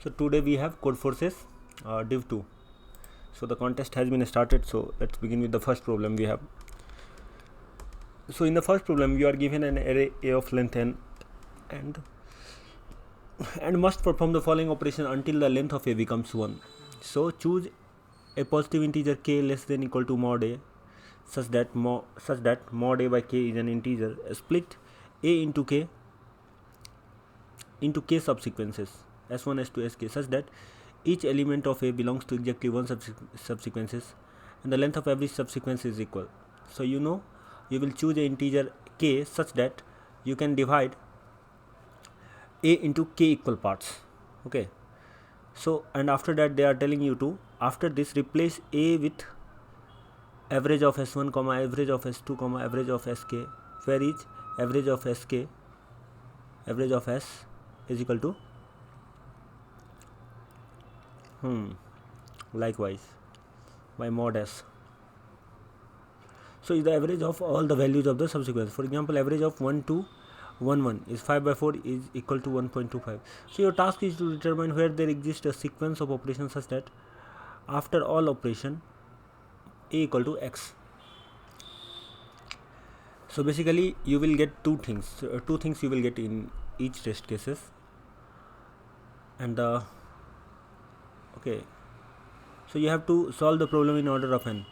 So today we have Codeforces Div 2. So the contest has been started. So let's begin with the first problem we have. So in the first problem you are given an array A of length n and must perform the following operation until the length of A becomes 1. So choose a positive integer k less than equal to mod A such that mod A by k is an integer. Split A into k subsequences s1 s2 sk such that each element of A belongs to exactly one subsequences and the length of every subsequence is equal. So you will choose an integer k such that you can divide A into k equal parts. Okay, so and after that they are telling you to, after this, replace A with average of s1 comma average of s2 comma average of sk, where each average of s is equal to likewise by mod s. So is the average of all the values of the subsequence. For example, average of 1 to 1 1 is 5 by 4 is equal to 1.25. So your task is to determine where there exists a sequence of operations such that after all operation A equal to x. So basically you will get two things you will get in each test cases, and okay, so you have to solve the problem in order of n.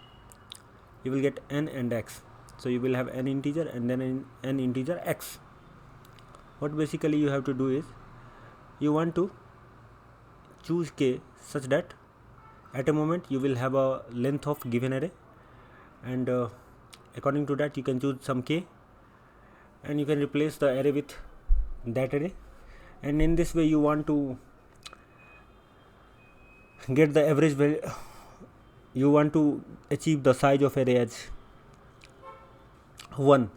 You will get n and x, so you will have n integer and then n integer x. What basically you have to do is you want to choose k such that at a moment you will have a length of given array, and according to that you can choose some k and you can replace the array with that array, and in this way you want to get the average value. You want to achieve the size of array as 1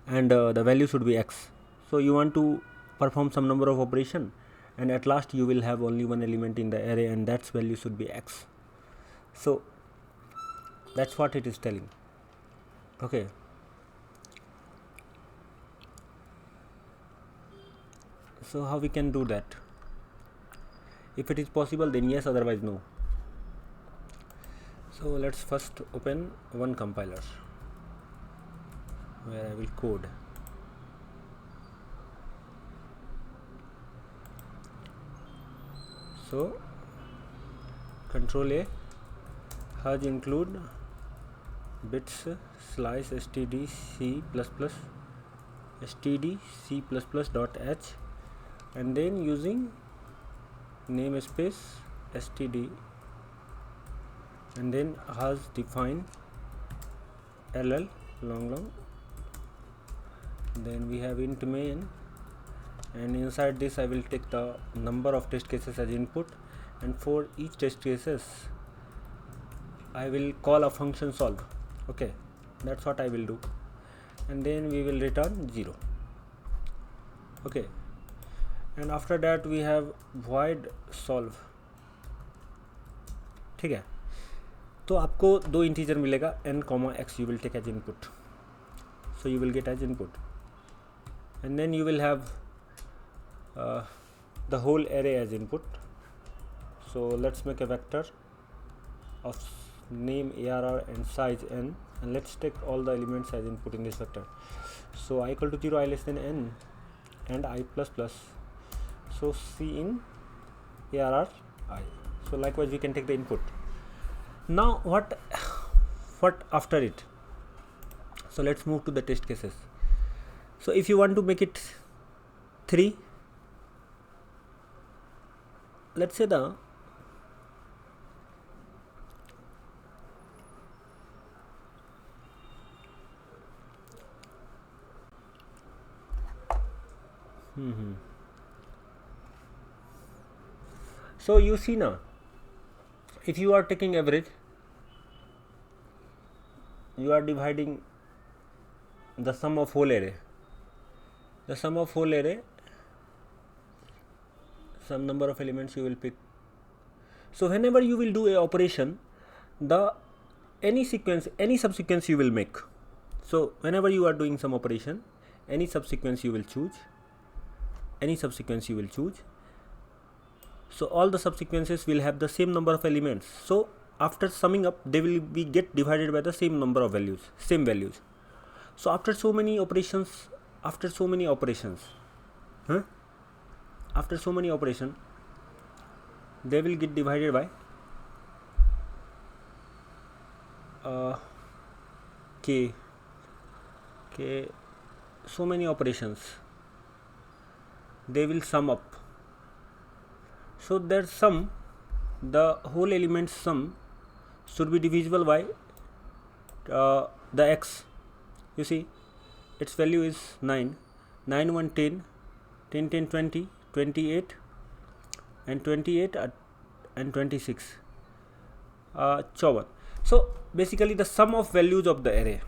and the value should be x. So you want to perform some number of operation and at last you will have only one element in the array and that value should be x. So that's what it is telling. Okay, so how we can do that? If it is possible then yes, otherwise no. So let's first open one compiler where I will code. So control A, has include bits slice std c++ dot h, and then using namespace std, and then has define ll long, then we have int main, and inside this I will take the number of test cases as input, and for each test cases I will call a function solve. Okay, that's what I will do, and then we will return 0. Okay, and after that we have void solve. ठीक है, तो आपको दो integer मिलेगा n, x you will take as input. So you will get as input, and then you will have the whole array as input. So let's make a vector of name arr and size n, and let's take all the elements as input in this vector. So I equal to 0, I less than n, and I plus plus. So c in arr I. So likewise we can take the input. Now what after it? So let's move to the test cases. So if you want to make it 3, let's say the so you see now, if you are taking average, you are dividing the sum of whole array. The sum of whole array, some number of elements you will pick. So whenever you will do a operation, any subsequence you will make. So whenever you are doing some operation, any subsequence you will choose. So all the subsequences will have the same number of elements. So after summing up, they will be get divided by the same number of values, same values. So after so many operations, after so many operations they will get divided by k so many operations, they will sum up. So their sum, the whole element sum should be divisible by the x. You see, its value is 9, 9 1 10, 10 10 20, 28 and 28 and 26, 54. So basically the sum of values of the array.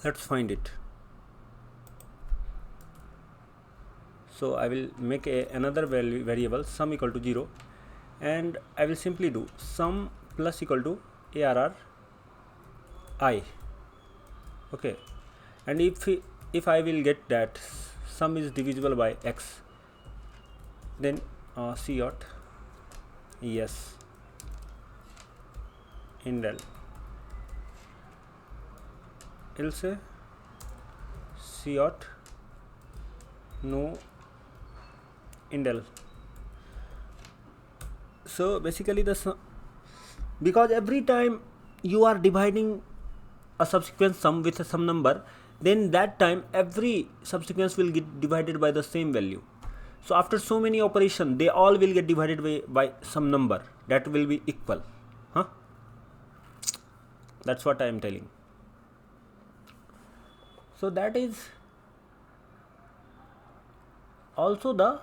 Let's find it. So I will make another variable sum equal to 0, and I will simply do sum plus equal to arr I. Okay, and if I will get that sum is divisible by x, then c dot yes indel, else c dot no indel. So basically the sum, because every time you are dividing a subsequent sum with some number, then that time every subsequence will get divided by the same value. So after so many operations, they all will get divided by some number that will be equal. That's what I am telling. So that is also the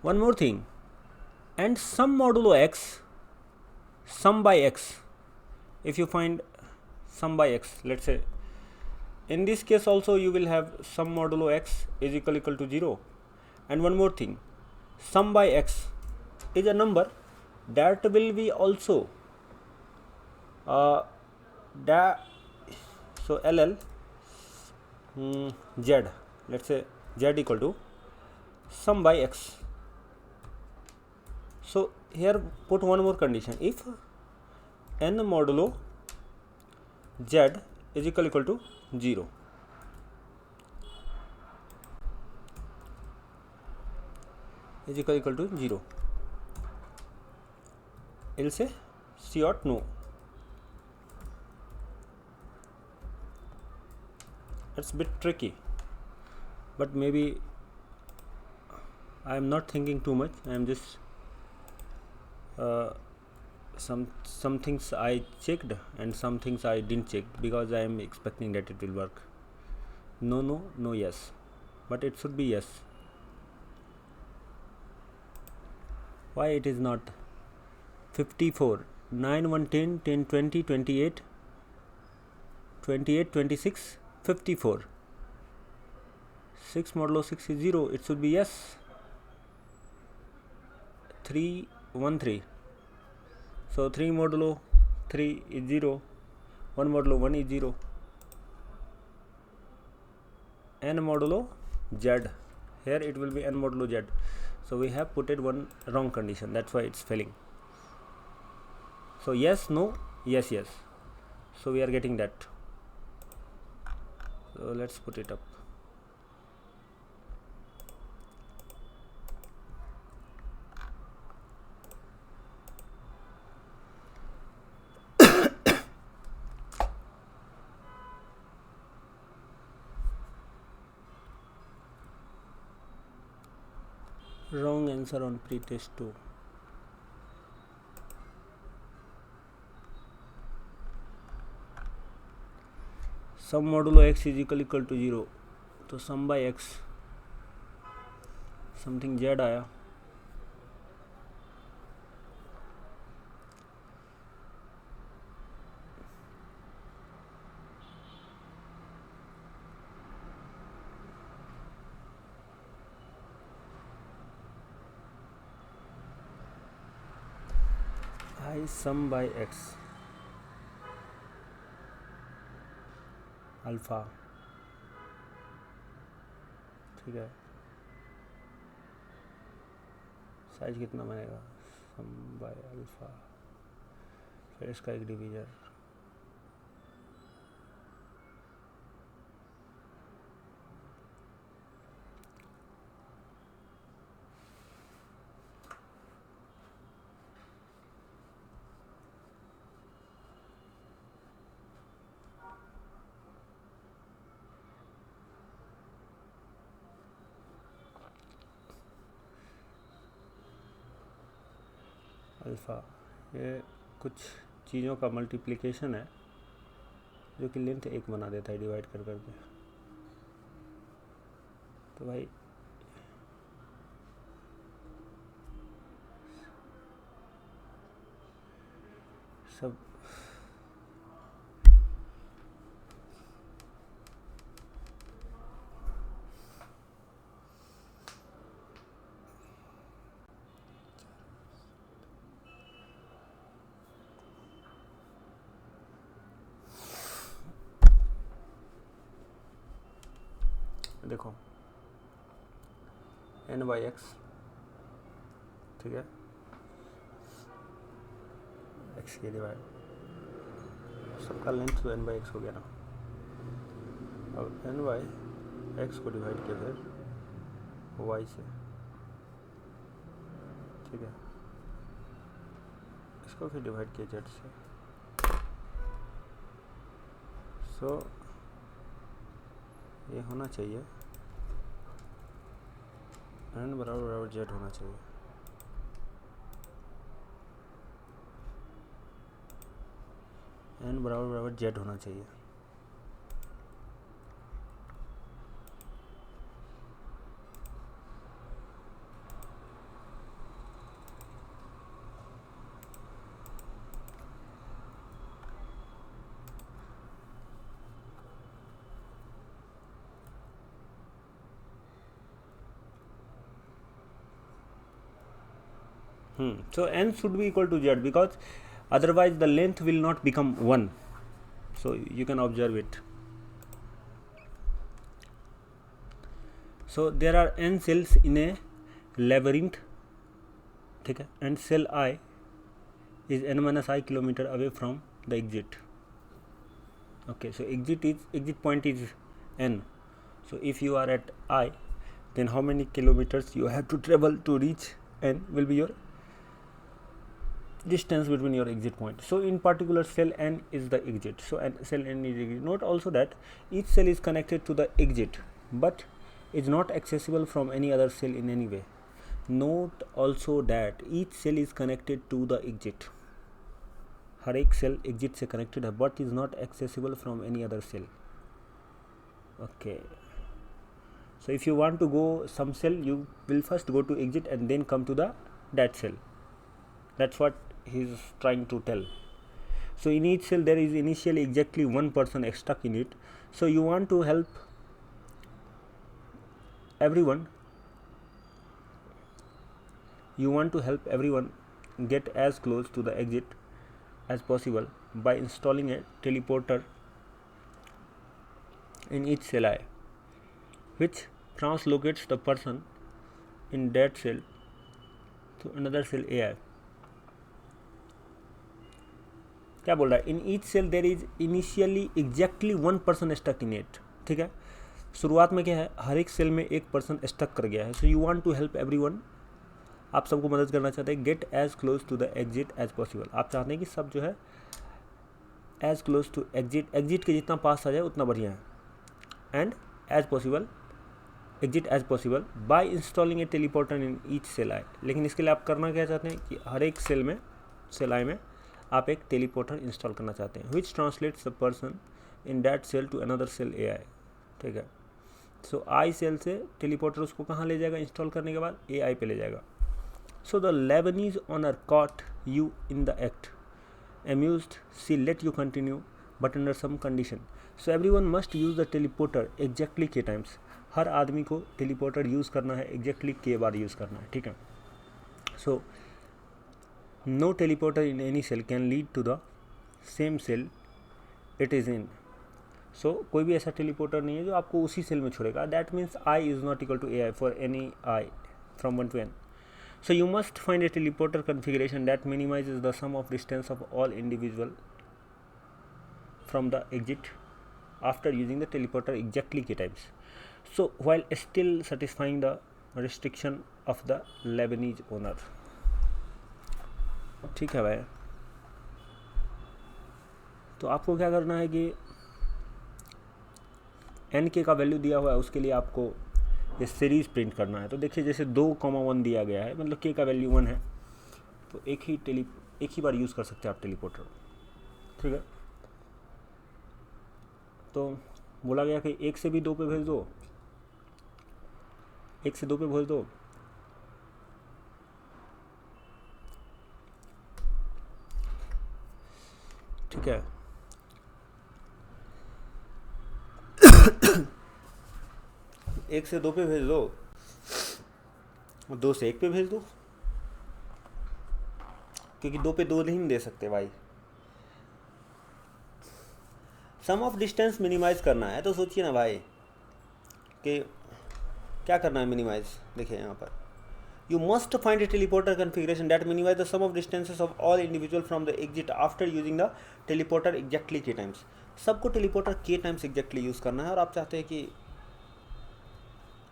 one more thing. And sum modulo x, sum by x, if you find sum by x, let's say in this case also you will have sum modulo x is equal to 0. And one more thing, sum by x is a number that will be also so ll z, let's say z equal to sum by x. So here put one more condition, if n modulo z is equal to 0, is equal to 0, else c dot no. It's a bit tricky, but maybe I am not thinking too much. I am just some things I checked and some things I didn't check, because I am expecting that it will work. No yes, but it should be yes. Why it is not? 54, 9 1 10, 10 20, 28, 28 26, 54. 6 modulo 6 is 0, it should be yes. 3 1 3, so 3 modulo 3 is 0, 1 modulo 1 is 0. N modulo z, here it will be n modulo z, so we have put it one wrong condition, that's why it's failing. So yes no yes yes, so we are getting that. So let's put it up. Wrong answer on pretest 2. Sum modulo x is equal to 0, तो sum by x something z आया. I sum by x alpha, ठीक है. Size कितना बनेगा, सम by alpha, फिर इसका एक division, alpha, ये कुछ चीज़ों का मल्टीप्लिकेशन है जो कि लेंथ एक बना देता है डिवाइड कर करके। तो भाई सब देखो n/x, ठीक है, x के डिवाइड, सबका लेंथ तो n/x हो गया ना। अब n/x को डिवाइड किया फिर y से, ठीक है, इसको फिर डिवाइड किया z से। सो ये होना चाहिए n बराबर बराबर z होना चाहिए। n बराबर बराबर z होना चाहिए। So n should be equal to z because otherwise the length will not become 1. So you can observe it. So there are n cells in a labyrinth, ठीक है, and cell I is n minus I kilometer away from the exit. Okay, so exit point is n. So if you are at I, then how many kilometers you have to travel to reach n will be your distance between your exit point. So in particular cell n is the exit. So cell n is exit. Note also that each cell is connected to the exit but is not accessible from any other cell in any way. Note also that each cell is connected to the exit. हर एक cell exit से connected है but is not accessible from any other cell. Okay, so if you want to go some cell, you will first go to exit and then come to that cell. That's what he is trying to tell. So in each cell there is initially exactly one person stuck in it. So you want to help everyone. You want to help everyone get as close to the exit as possible by installing a teleporter in each cell I, which translocates the person in that cell to another cell AI. क्या बोल रहा है? In each cell there is initially exactly one person stuck in it. ठीक है, शुरुआत में क्या है, हर एक सेल में एक पर्सन स्टक कर गया है. So you want to help everyone, आप सबको मदद करना चाहते हैं. Get as close to the exit as possible, आप चाहते हैं कि सब जो है as close to exit, exit के जितना पास आ जाए उतना बढ़िया है. And as possible, exit as possible by installing a teleporter in each cell i. लेकिन इसके लिए आप करना क्या चाहते हैं कि हर एक सेल में, सेल आई में आप एक टेलीपोर्टर इंस्टॉल करना चाहते हैं which translates the person in that cell to another cell a i. ठीक है, सो आई सेल से टेलीपोर्टर उसको कहाँ ले जाएगा इंस्टॉल करने के बाद? ए आई पे ले जाएगा. So the Lebanese owner caught you in the act, amused she let you continue but under some condition. So everyone must use the teleporter exactly k times. हर आदमी को टेलीपोर्टर यूज़ करना है exactly k बार use करना है. ठीक है, so no teleporter in any cell can lead to the same cell it is in. So कोई भी ऐसा टेलीपोर्टर नहीं है जो आपको उसी सेल में छोड़ेगा. That means I is not equal to AI for any I from 1 to n. So you must find a teleporter configuration that minimizes the sum of distance of all individual from the exit after using the teleporter exactly k times. So while still satisfying the restriction of the Lebanese owner. ठीक है भाई. तो आपको क्या करना है कि N के का वैल्यू दिया हुआ है, उसके लिए आपको ये सीरीज़ प्रिंट करना है. तो देखिए जैसे 2,1 दिया गया है, मतलब के का वैल्यू 1 है, तो एक ही बार यूज़ कर सकते हैं आप टेलीपोर्टर. ठीक है. तो बोला गया कि 1 से भी 2 पे भेज दो, 1 से 2 पे भेज दो. ठीक है. एक से 2 पे भेज दो, 2 से 1 पे भेज दो, क्योंकि 2 पे 2 नहीं दे सकते भाई. सम ऑफ डिस्टेंस मिनिमाइज करना है, तो सोचिए ना भाई कि क्या करना है मिनिमाइज. देखिए यहाँ पर you must find a teleporter configuration that minimise the sum of distances of all individual from the exit after using the teleporter exactly K times. सबको टेलीपोर्टर के टाइम्स एग्जैक्टली यूज़ करना है, और आप चाहते हैं कि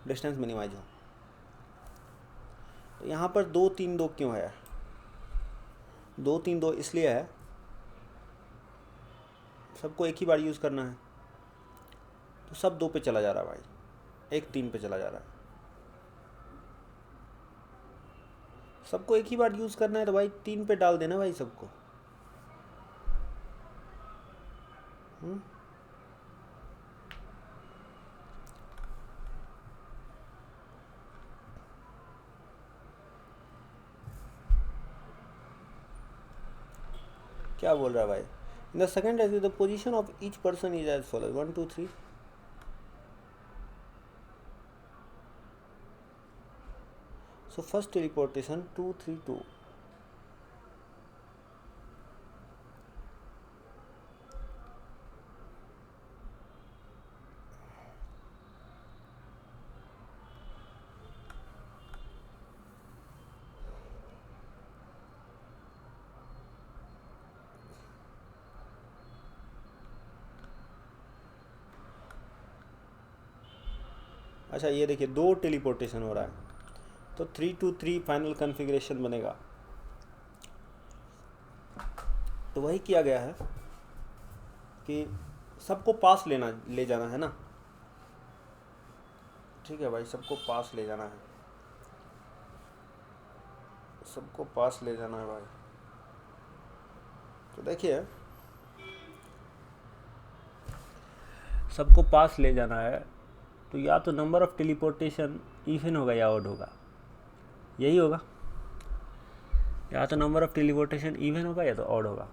डिस्टेंस मिनिमाइज हो. तो यहाँ पर 2-3-2 क्यों है? 2-3-2 इसलिए है, सबको एक ही बार यूज़ करना है, तो सब 2 पे चला जा रहा है भाई, एक 3 पे चला जा रहा है. सबको एक ही बार यूज़ करना है तो भाई 3 पे डाल देना भाई सबको. क्या बोल रहा है भाई? In the second as the position of each person is as follows 1 2 3. So first teleportation 2 3 2. अच्छा ये देखिए 2 टेलीपोर्टेशन हो रहा है, तो 3 2 3 फाइनल कन्फिग्रेशन बनेगा. तो वही किया गया है कि सबको पास ले जाना है ना. ठीक है भाई, सबको पास ले जाना है, सबको पास ले जाना है भाई. तो देखिए सबको पास ले जाना है, तो या तो नंबर ऑफ टेलीपोर्टेशन इवन होगा या ऑड होगा. यही होगा, या तो नंबर ऑफ टेलीपोर्टेशन इवन होगा या तो ऑड होगा.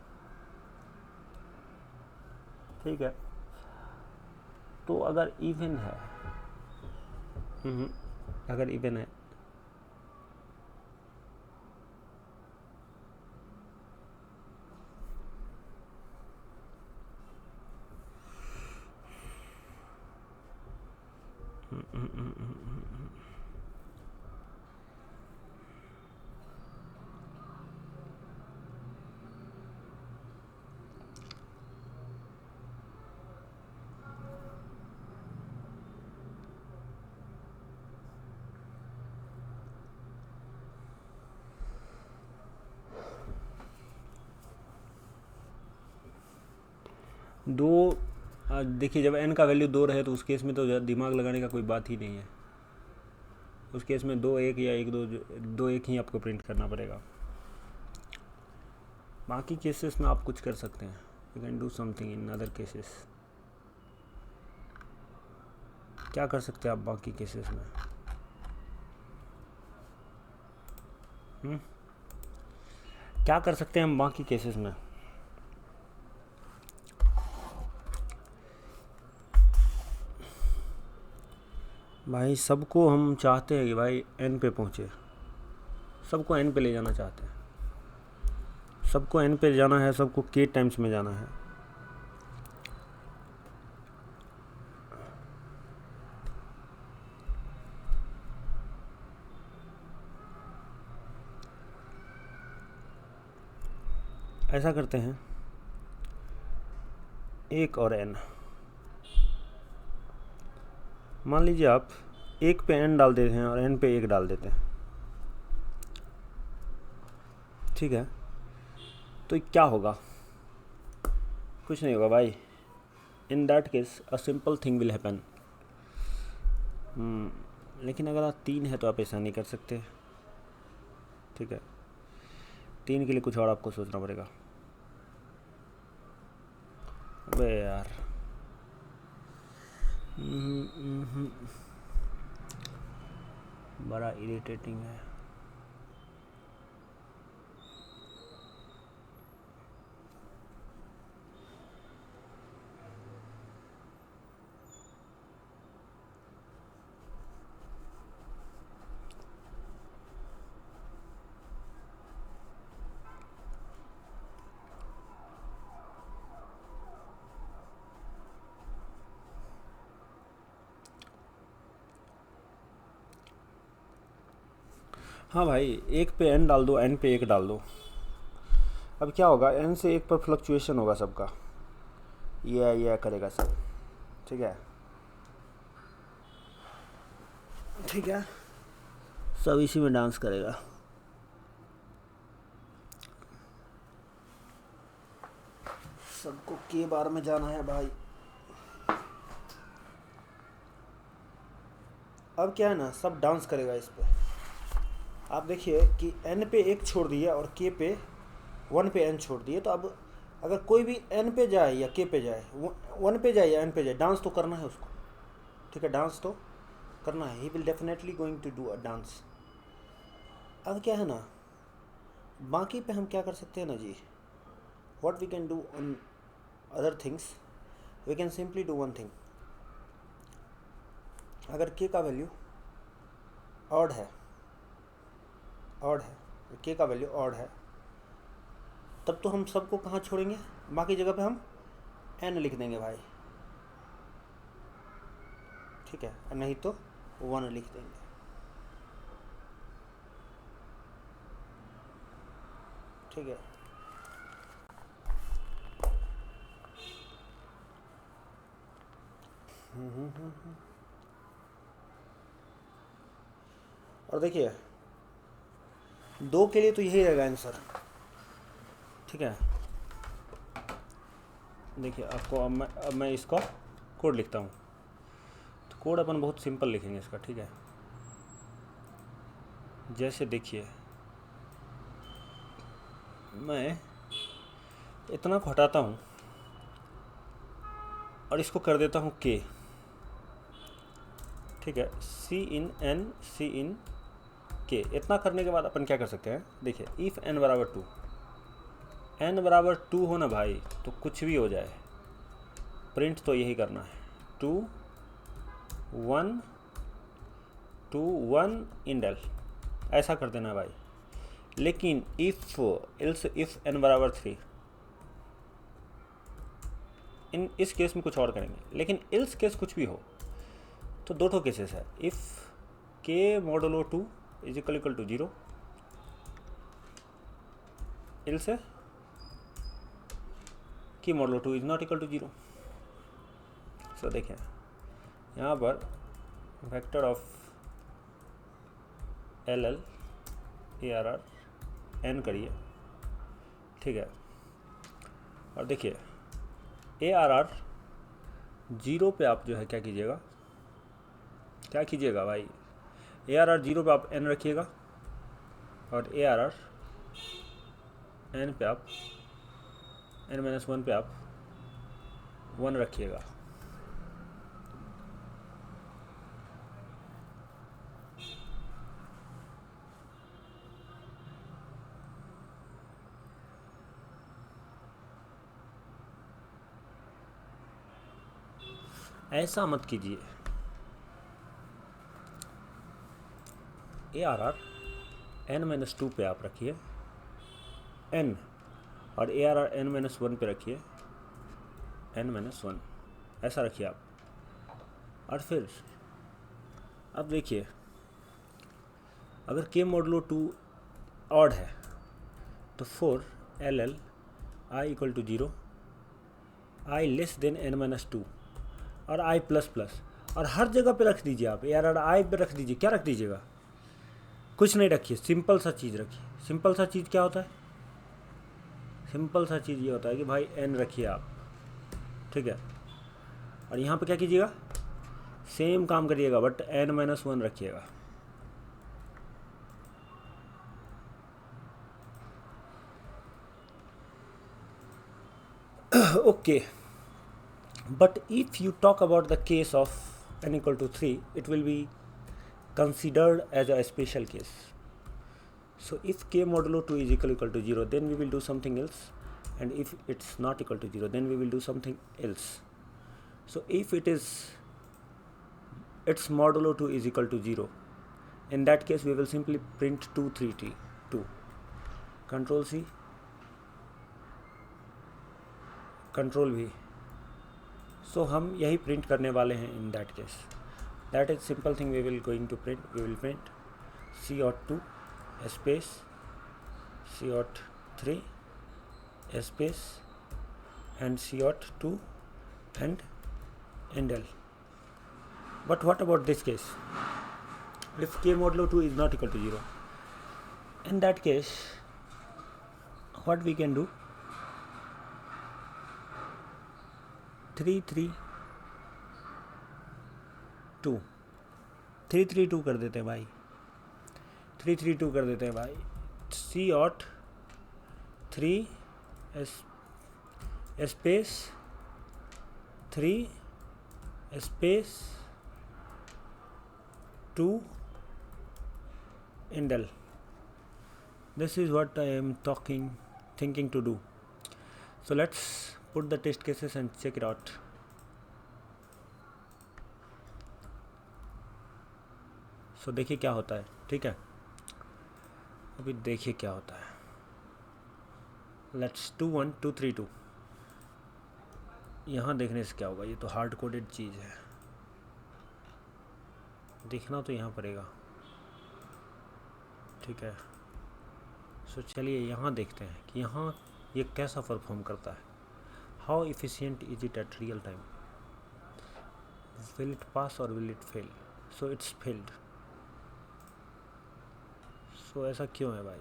ठीक है. तो अगर इवन है, अगर इवन है दो. देखिए जब n का वैल्यू 2 रहे तो उस केस में तो दिमाग लगाने का कोई बात ही नहीं है. उस केस में 2 1 या 1 2 2 1 ही आपको प्रिंट करना पड़ेगा. बाकी केसेस में आप कुछ कर सकते हैं. You can do something in other cases. क्या कर सकते हैं आप बाकी केसेस में? क्या कर सकते हैं हम बाकी केसेस में? भाई सबको हम चाहते हैं कि भाई एन पे पहुँचे, सबको एन पे ले जाना चाहते हैं, सबको एन पे जाना है, सबको के टाइम्स में जाना है. ऐसा करते हैं, एक और n, मान लीजिए आप एक पे n डाल देते हैं और n पे एक डाल देते हैं, ठीक है, तो क्या होगा? कुछ नहीं होगा भाई। इन that case a simple thing will happen. लेकिन अगर आप 3 है तो आप ऐसा नहीं कर सकते, ठीक है। 3 के लिए कुछ और आपको सोचना पड़ेगा। अबे यार, बड़ा इरिटेटिंग है। हाँ भाई, एक पे n डाल दो, n पे एक डाल दो। अब क्या होगा, n से एक पर फ्लक्चुएशन होगा सबका, ये करेगा सब, ठीक है, ठीक है, सब इसी में डांस करेगा। सबको के बार में जाना है भाई। अब क्या है ना, सब डांस करेगा इस पे। आप देखिए कि n पे एक छोड़ दिए और k पे 1 पे n छोड़ दिए, तो अब अगर कोई भी n पे जाए या k पे जाए, 1 पे जाए या n पे जाए, डांस तो करना है उसको, ठीक है, डांस तो करना है। He will definitely going to do a dance. अब क्या है ना, बाकी पे हम क्या कर सकते हैं ना जी, what we can do on other things, we can simply do one thing. अगर k का वैल्यू ऑड है, k का वैल्यू ऑड है, तब तो हम सबको कहाँ छोड़ेंगे, बाकी जगह पे हम n लिख देंगे भाई, ठीक है, नहीं तो 1 लिख देंगे। ठीक है, और देखिए 2 के लिए तो यही रहेगा आंसर, ठीक है। देखिए आपको अब मैं इसका कोड लिखता हूँ। तो कोड अपन बहुत सिंपल लिखेंगे इसका, ठीक है। जैसे देखिए, मैं इतना को हटाता हूँ और इसको कर देता हूँ k, ठीक है, c इन n c इन k। इतना करने के बाद अपन क्या कर सकते हैं, देखिए इफ़ n बराबर 2, n बराबर 2 हो ना भाई, तो कुछ भी हो जाए, प्रिंट तो यही करना है, 2 1 2 1 इंडेल, ऐसा कर देना भाई। लेकिन इफ़ n बराबर 3, इस केस में कुछ और करेंगे। लेकिन इल्स केस कुछ भी हो तो 2 केसेस है। If k modulo 2 is equal to 0, else k modulo 2 is not equal to 0। So देखें यहाँ पर vector of LL ARR n करिए, ठीक है, और देखिए ARR 0 पे आप जो है क्या कीजिएगा भाई, ARR 0 पे आप n रखिएगा और ARR n पे आप n-1 पे आप 1 रखिएगा। ऐसा मत कीजिए, ARR n-2 पे आप रखिए n, और ARR n-1 पे रखिए n-1, ऐसा रखिए आप। और फिर अब देखिए, अगर k मॉडुलो 2 ऑड है तो 4 LL I equal to 0, I less than n minus 2 और आई प्लस प्लस, और हर जगह पे रख दीजिए आप यार, आई पे रख दीजिए। क्या रख दीजिएगा? कुछ नहीं रखिए, सिंपल सा चीज़ रखिए। सिंपल सा चीज़ क्या होता है? सिंपल सा चीज़ ये होता है कि भाई n रखिए आप, ठीक है। और यहाँ पे क्या कीजिएगा? सेम काम करिएगा बट n माइनस 1 रखिएगा। Okay, but if you talk about the case of n equal to 3, it will be considered as a special case. So if k modulo 2 is equal to 0, then we will do something else, and if it's not equal to 0, then we will do something else. So if its modulo 2 is equal to 0, in that case we will simply print 2 3 t 2, control C, control भी। So हम यही print करने वाले हैं in that case. That is simple thing we will going to print. We will print C02 space C03 space and C02 and endl. But what about this case? If k modulo 2 is not equal to 0, in that case what we can do? 3 3 2 3 3 2 कर देते हैं भाई, 3 3 2 कर देते हैं भाई। C03 space 3 space 2 endl. This is what I am thinking to do. So let's put the test cases and check it out. So देखिए क्या होता है, ठीक है। अभी देखिए क्या होता है। Let's 2 1 2 3 2। यहाँ देखने से क्या होगा? ये तो हार्ड कोडेड चीज़ है, देखना तो यहाँ पड़ेगा, ठीक है। सो चलिए यहाँ देखते हैं कि यहाँ ये कैसा परफॉर्म करता है। How efficient is it at real time? Will it pass और will it fail? So it's failed. So ऐसा क्यों है भाई?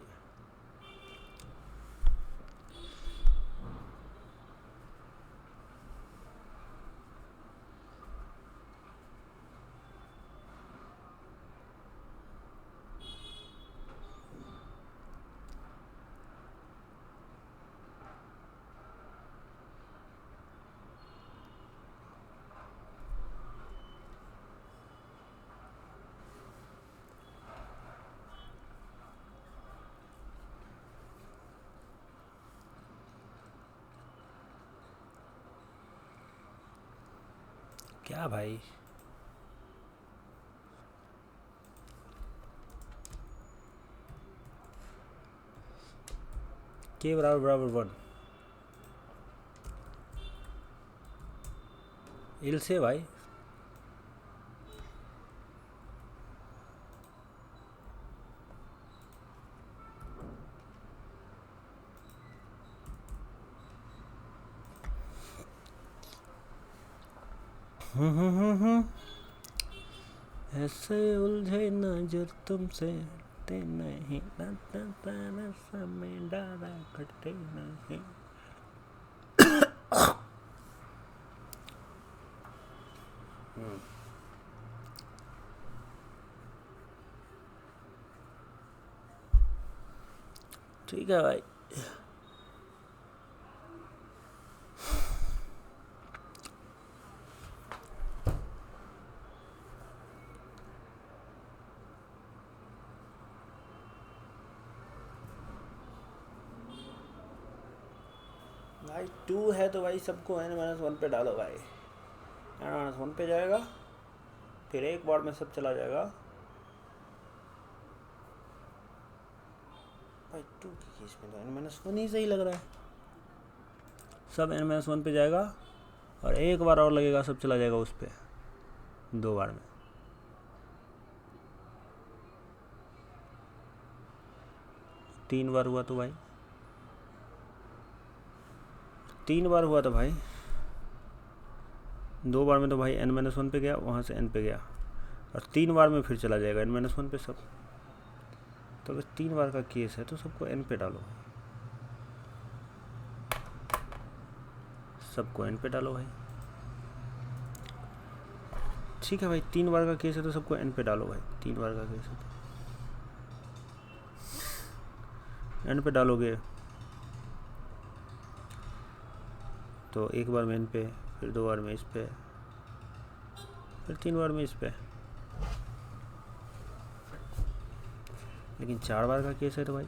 क्या भाई? k बराबर 1 इल से भाई। ऐसे उलझे नजर तुमसे हटते नहीं, समय डारा कटते नहीं। ठीक है भाई। भाई 2 है तो भाई सबको n-1 पे डालो भाई। n-1 पे जाएगा, फिर एक बार में सब चला जाएगा भाई। 2 के केस में तो n-1 ही सही लग रहा है। सब n-1 पे जाएगा और एक बार और लगेगा, सब चला जाएगा उस पे 2 बार में। तीन बार हुआ तो भाई 3 बार हुआ था भाई, 2 बार में तो भाई n-1 पे गया, वहाँ से n पे गया, और 3 बार में फिर चला जाएगा n-1 पे सब। तो अगर 3 बार का केस है तो सबको n पे डालो, सबको n पे डालो भाई। ठीक है भाई, 3 बार का केस है तो सबको n पे डालो भाई, 3 बार का केस है तो n पे डालोगे तो 1 बार में n पे, फिर 2 बार में इस पे, फिर 3 बार में इस पे। लेकिन 4 बार का केस है तो भाई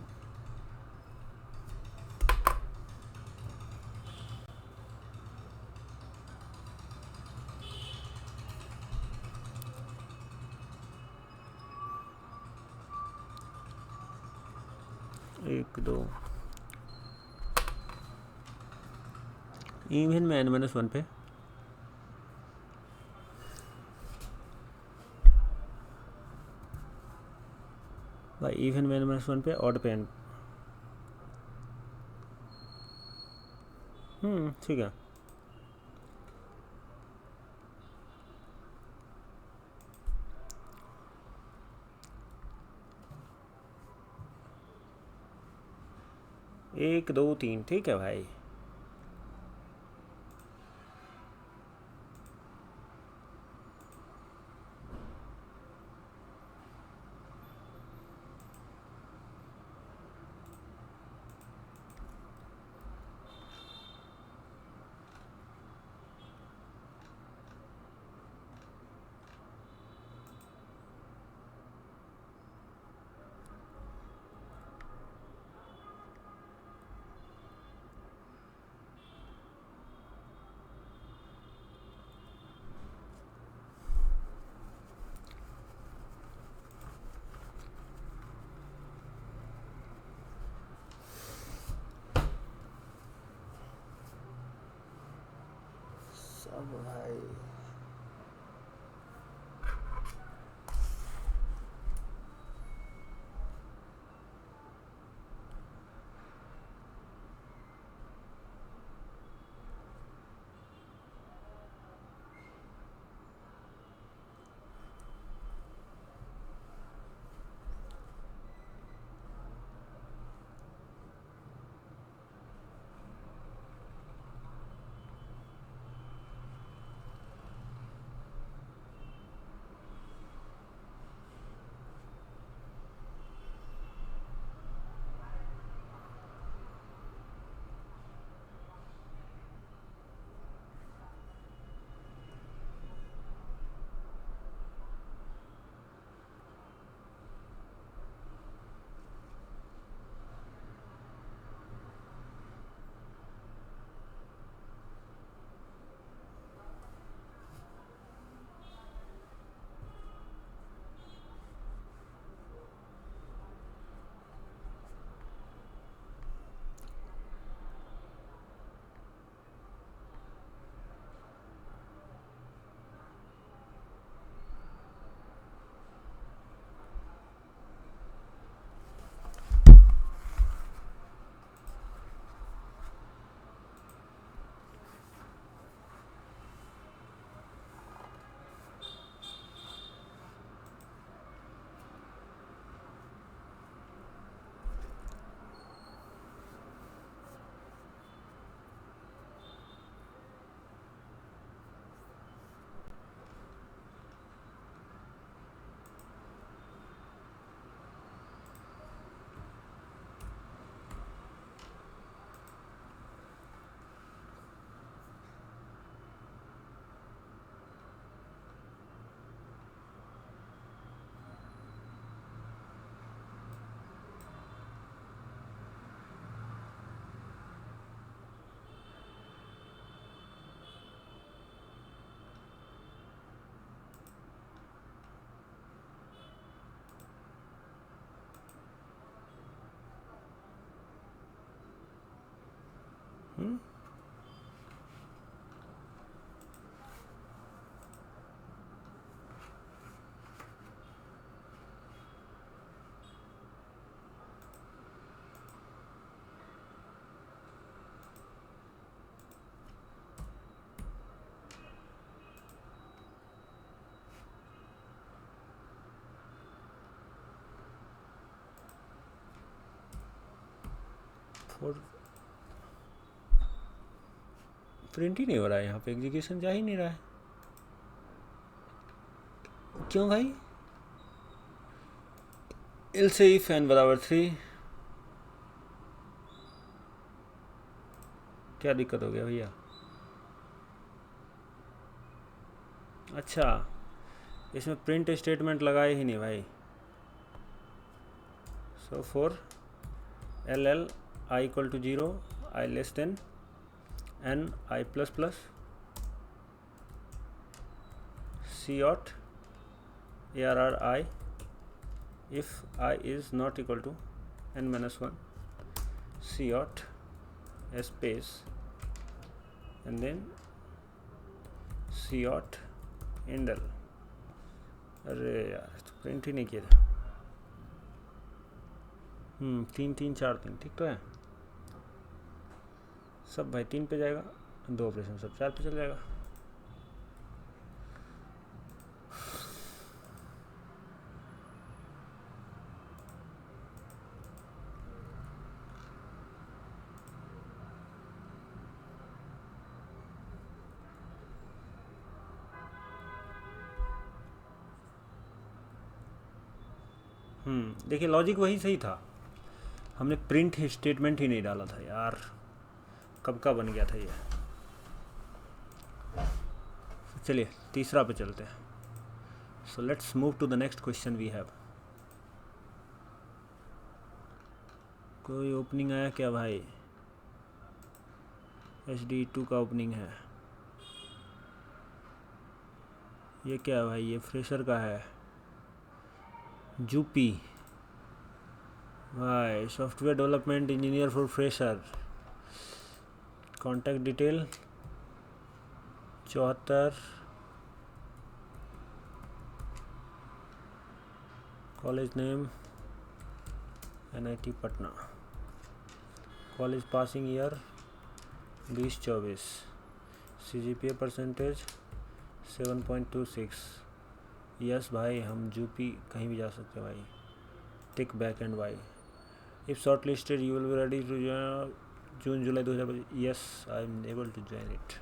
एक दो, इवन में n-1 पे भाई, इवन में n-1 पे, ऑड पे n। ठीक है। एक दो तीन, ठीक है भाई। सब भाई 4 प्रिंट ही नहीं हो रहा है यहाँ पे, एग्जीक्यूशन जा ही नहीं रहा है, क्यों भाई? else if n बराबर 3, क्या दिक्कत हो गया भैया? अच्छा, इसमें प्रिंट स्टेटमेंट लगाए ही नहीं भाई। So for L L I equal to 0, I less than n i plus plus cout A R R I if I is not equal to n minus 1 c ought space and then c ought handle। अरे यार तो print ही नहीं किया था। 3 3 4 3 ठीक तो है सब भाई। 3 पे जाएगा, 2 ऑपरेशन सब 4 पे चल जाएगा। देखिए लॉजिक वही सही था, हमने प्रिंट स्टेटमेंट ही नहीं डाला था यार, कब का बन गया था ये। चलिए तीसरा पे चलते हैं। So let's move to the next question we have. कोई ओपनिंग आया क्या भाई? HD2 का ओपनिंग है। ये क्या है भाई? ये फ्रेशर का है। जूपी भाई, software development engineer for fresher. Contact detail 74, college name NIT Patna, college passing year 2024, CGPA percentage 7.26। Yes भाई, हम जूपी कहीं भी जा सकते हैं भाई। Tick back and Y. If shortlisted you will be ready to June July 2025। Yes I am able to join it.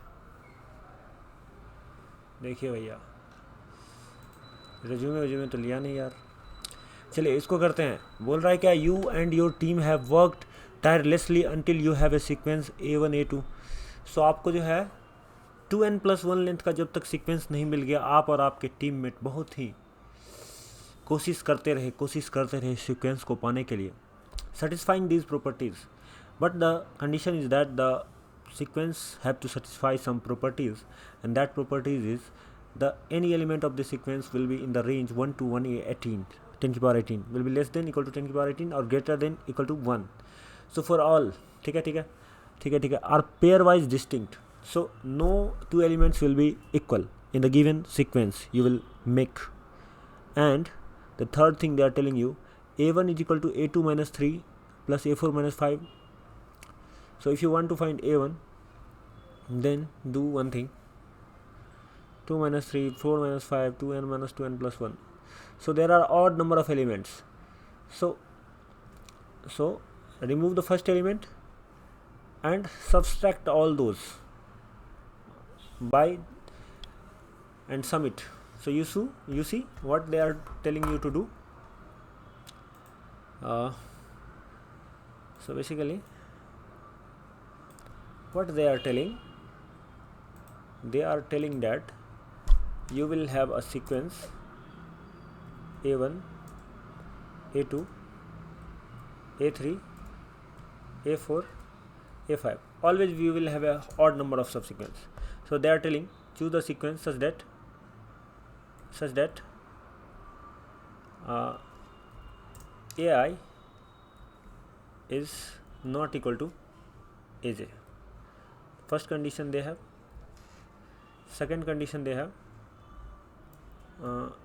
देखिए भैया रिज्यूमे तो लिया नहीं यार। चलिए इसको करते हैं। बोल रहा है क्या? You and your team have worked tirelessly until you have a sequence A1 A2। सो आपको जो है 2n+1 लेंथ का जब तक सीक्वेंस नहीं मिल गया, आप और आपके टीममेट बहुत ही कोशिश करते रहे सीक्वेंस को पाने के लिए, satisfying these properties, but the condition is that the sequence have to satisfy some properties, and that properties is the any element of the sequence will be in the range 1 to 118 10 की power 18 will be less than equal to 10 की power 18 or greater than equal to 1. So for all ठीक है are pairwise distinct, so no two elements will be equal in the given sequence you will make. And the third thing they are telling you, A1 is equal to A2 minus 3 plus A4 minus 5. So if you want to find A1, then do one thing, 2 minus 3, 4 minus 5, 2n minus 2n plus 1. So there are odd number of elements. So remove the first element and subtract all those by and sum it. So you see what they are telling you to do. So basically what they are telling that you will have a sequence A1 A2 A3 A4 A5. Always we will have a odd number of subsequence. So they are telling choose the sequence such that AI is not equal to AJ. First condition they have. Second condition they have.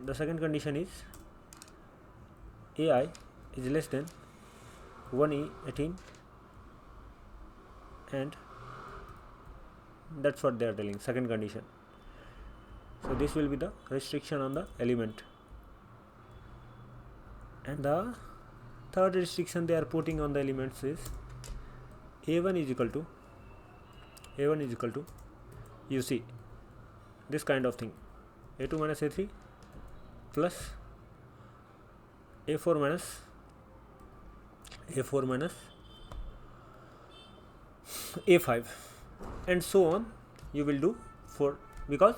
The second condition is AI is less than 1E18, and that's what they are telling. Second condition. So this will be the restriction on the element. And the third restriction they are putting on the elements is a1 is equal to you see this kind of thing, a2 minus a3 plus a4 minus a5 and so on you will do for, because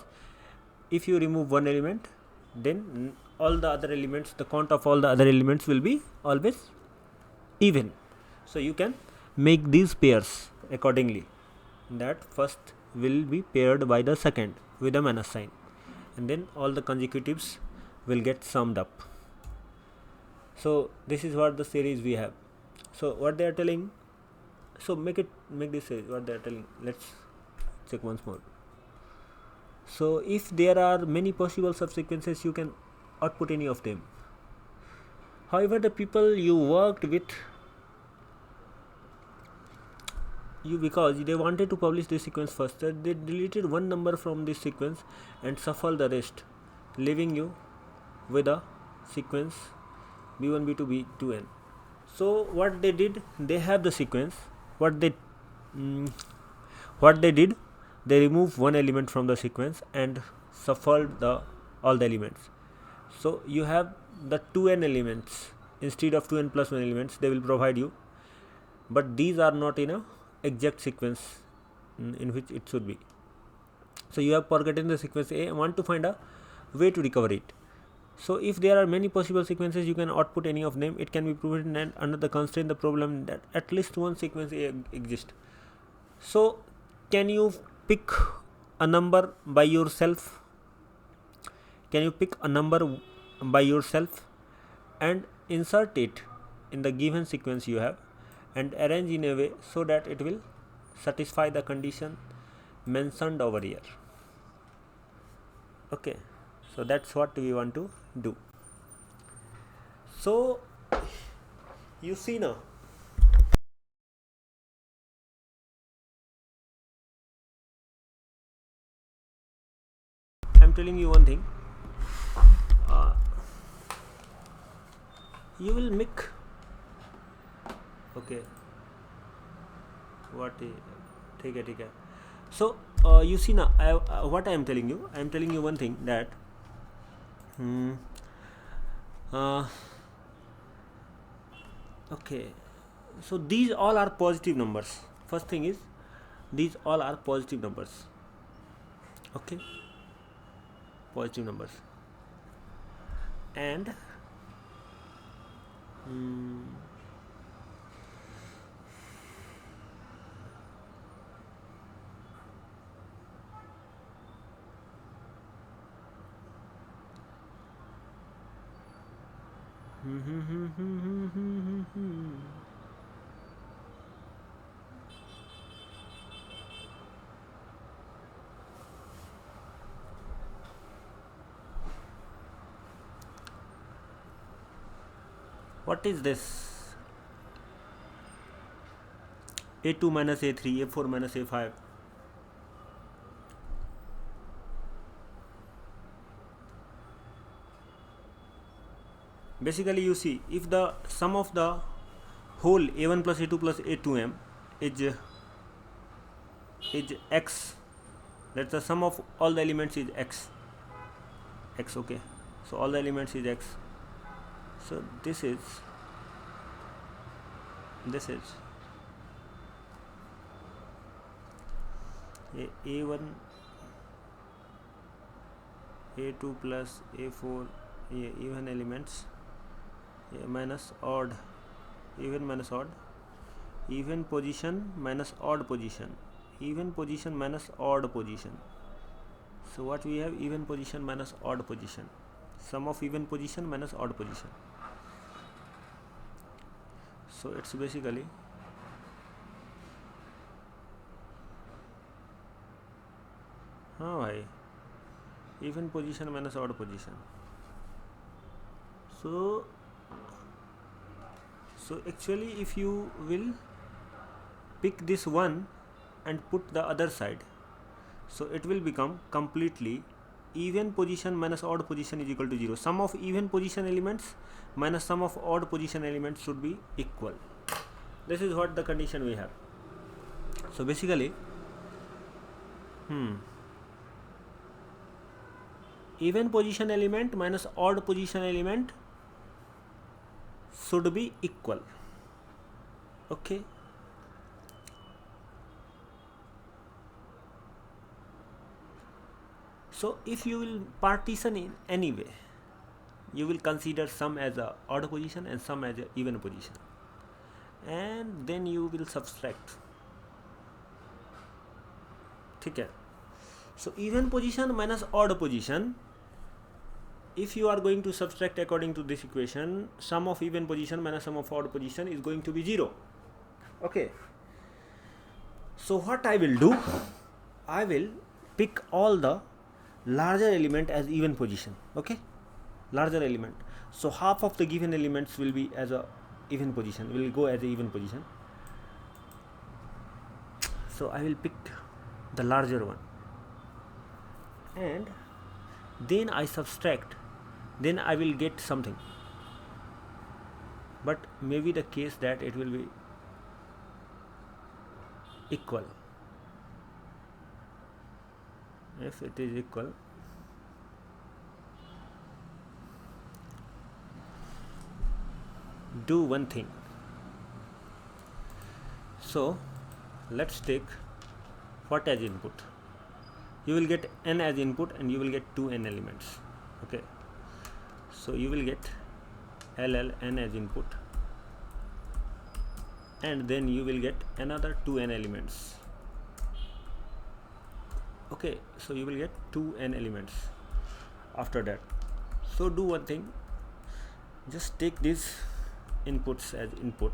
if you remove one element then all the other elements, the count of all the other elements will be always even. So you can make these pairs accordingly, that first will be paired by the second with a minus sign, and then all the consecutives will get summed up. So this is what the series we have. So what they are telling, so make this series what they are telling. Let's check once more. So if there are many possible subsequences, you can output any of them. However, the people you worked with, because they wanted to publish this sequence first, they deleted one number from this sequence and shuffled the rest, leaving you with a sequence b1 b2 b2n. So what they did, they have the sequence. What they did, they removed one element from the sequence and shuffled all the elements. So you have the 2n elements instead of 2n plus 1 elements they will provide you, but these are not in a exact sequence in which it should be. So you have forgotten the sequence A and want to find a way to recover it. So if there are many possible sequences, you can output any of them. It can be proven and under the constraint, the problem that at least one sequence A exists. So can you pick a number by yourself? Can you pick a number by yourself and insert it in the given sequence you have and arrange in a way so that it will satisfy the condition mentioned over here? Okay, so that's what we want to do. So you see now, I'm telling you one thing, you will make, okay, what ठीक है. So you see now, what I am telling you, one thing, that okay, so these all are positive numbers. First thing is, these all are positive numbers. Okay, positive numbers, and what is this? A2 minus A3, A4 minus A5. Basically, you see, if the sum of the whole A1 plus A2 plus A2m is x, that's the sum of all the elements is x. Okay, so all the elements is x. So this is A1 A2 plus A4 even elements, minus odd, even minus odd, even position minus odd position, even position minus odd position. So what we have, even position minus odd position, sum of even position minus odd position. So it's basically even position minus odd position. So actually, if you will pick this one and put the other side, so it will become completely even position minus odd position is equal to 0. Sum of even position elements minus sum of odd position elements should be equal. This is what the condition we have. So basically, even position element minus odd position element should be equal. Okay. So if you will partition in any way, you will consider some as a odd position and some as a even position, and then you will subtract. ठीक है. So even position minus odd position, if you are going to subtract according to this equation, sum of even position minus sum of odd position is going to be 0. Okay. So what I will do, I will pick all the larger element as even position. Okay, larger element. So half of the given elements will be as a even position, will go as a even position. So I will pick the larger one, and then I subtract, then I will get something. But maybe the case that it will be equal. If it is equal, do one thing. So let's take what as input. You will get n as input and you will get 2n elements. Okay, so you will get n as input, and then you will get another 2n elements. Okay, so you will get 2n elements after that. So do one thing, just take these inputs as input.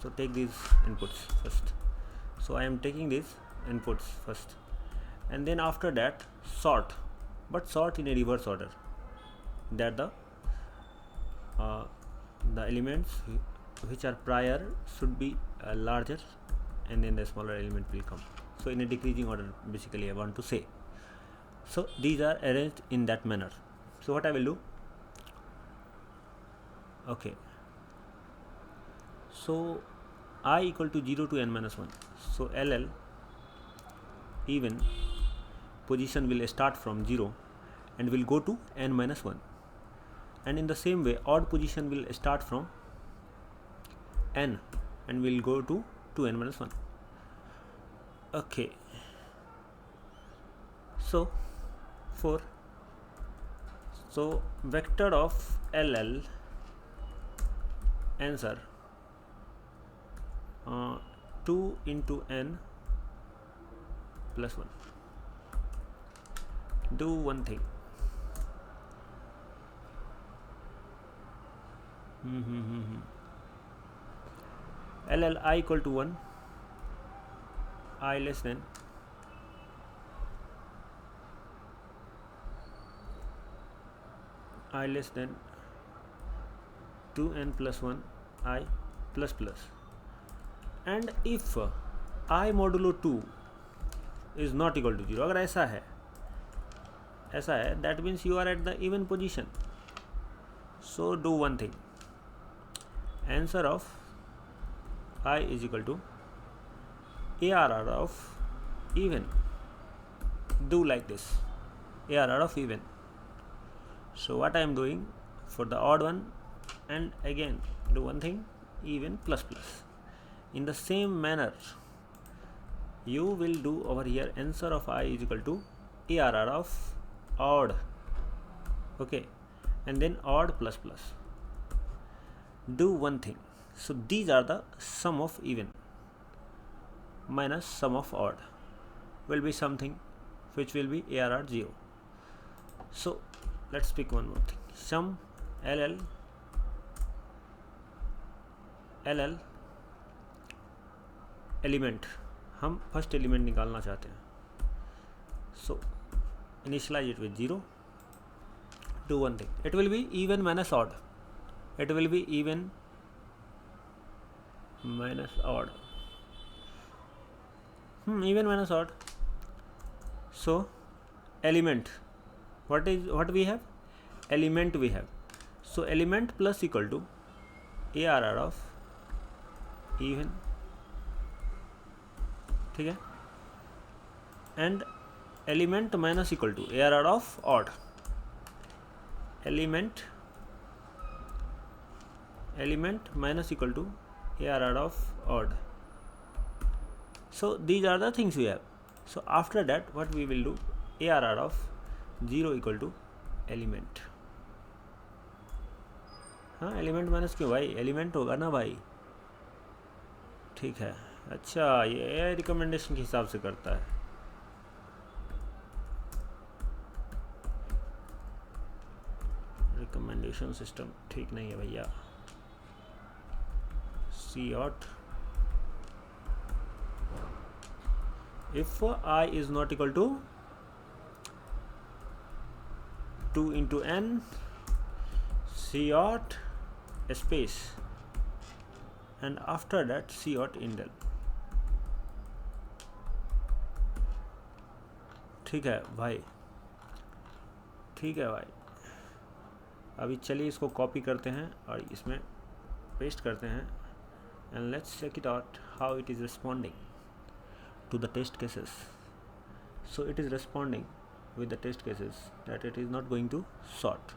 So take these inputs first. So I am taking these inputs first, and then after that sort, but sort in a reverse order, that the elements which are prior should be larger, and then the smaller element will come. So in a decreasing order, basically I want to say. So these are arranged in that manner. So what I will do, okay, so I equal to 0 to n minus 1. So LL even position will start from 0 and will go to n minus 1, and in the same way odd position will start from n and will go to 2n minus 1. Okay, so vector of LL answer 2 into n plus 1. Do one thing. LL I equal to 1, I less than I less than 2n plus 1 I plus plus, and if I modulo 2 is not equal to 0, अगर ऐसा है that means you are at the even position. So do one thing, answer of I is equal to ARR of even. Do like this, ARR of even. So what I am doing for the odd one, and again do one thing, even plus plus. In the same manner you will do over here, answer of I is equal to ARR of odd. Okay, and then odd plus plus. Do one thing. So these are the sum of even minus sum of odd will be something which will be ARR 0. So let's pick one more thing. Sum LL element, हम first element निकालना चाहते हैं. So initialize it with 0. Do one thing, it will be even minus odd. It will be even minus odd. Even minus odd. So element, what we have? Element we have. So element plus equal to ARR of even ठीक है, and element minus equal to ARR of odd, element minus equal to ARR of odd. So these are the things we have. So after that what we will do, ARR of 0 equal to element. हाँ element minus क्यों भाई, element होगा ना भाई, ठीक है। अच्छा ये रिकमेंडेशन के हिसाब से करता है, रिकमेंडेशन सिस्टम ठीक नहीं है भैया। COT if I is not equal to 2 into n COT space and after that COT indel, ठीक है भाई, ठीक है भाई। अभी चलिए इसको कॉपी करते हैं और इसमें पेस्ट करते हैं and let's check it out how it is responding to the test cases. So it is responding with the test cases that it is not going to sort.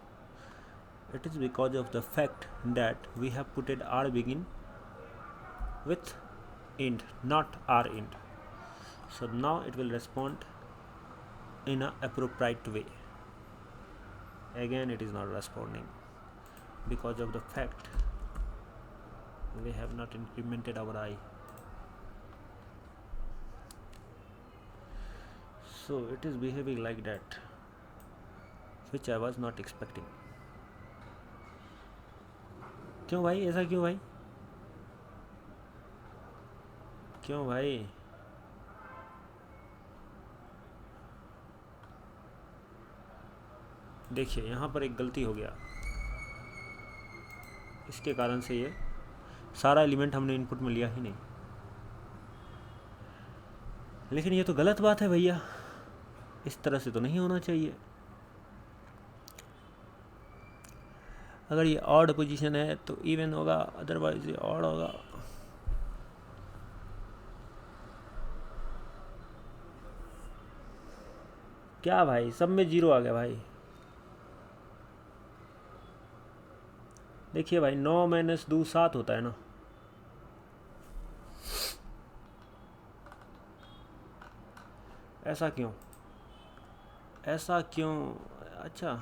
It is because of the fact that we have put it r begin with int, not r int. So now it will respond in a appropriate way. Again it is not responding because of the fact we have not implemented our I. So it is behaving like that, which I was not expecting. क्यों भाई, ऐसा क्यों भाई, क्यों भाई? देखिए यहाँ पर एक गलती हो गया, इसके कारण से ये सारा एलिमेंट हमने इनपुट में लिया ही नहीं। लेकिन ये तो गलत बात है भैया, इस तरह से तो नहीं होना चाहिए। अगर ये ऑड पोजीशन है तो इवन होगा, अदरवाइज ये ऑड होगा। क्या भाई, सब में 0 आ गया भाई। देखिए भाई 9 माइनस 2 7 होता है ना, ऐसा क्यों, ऐसा क्यों? अच्छा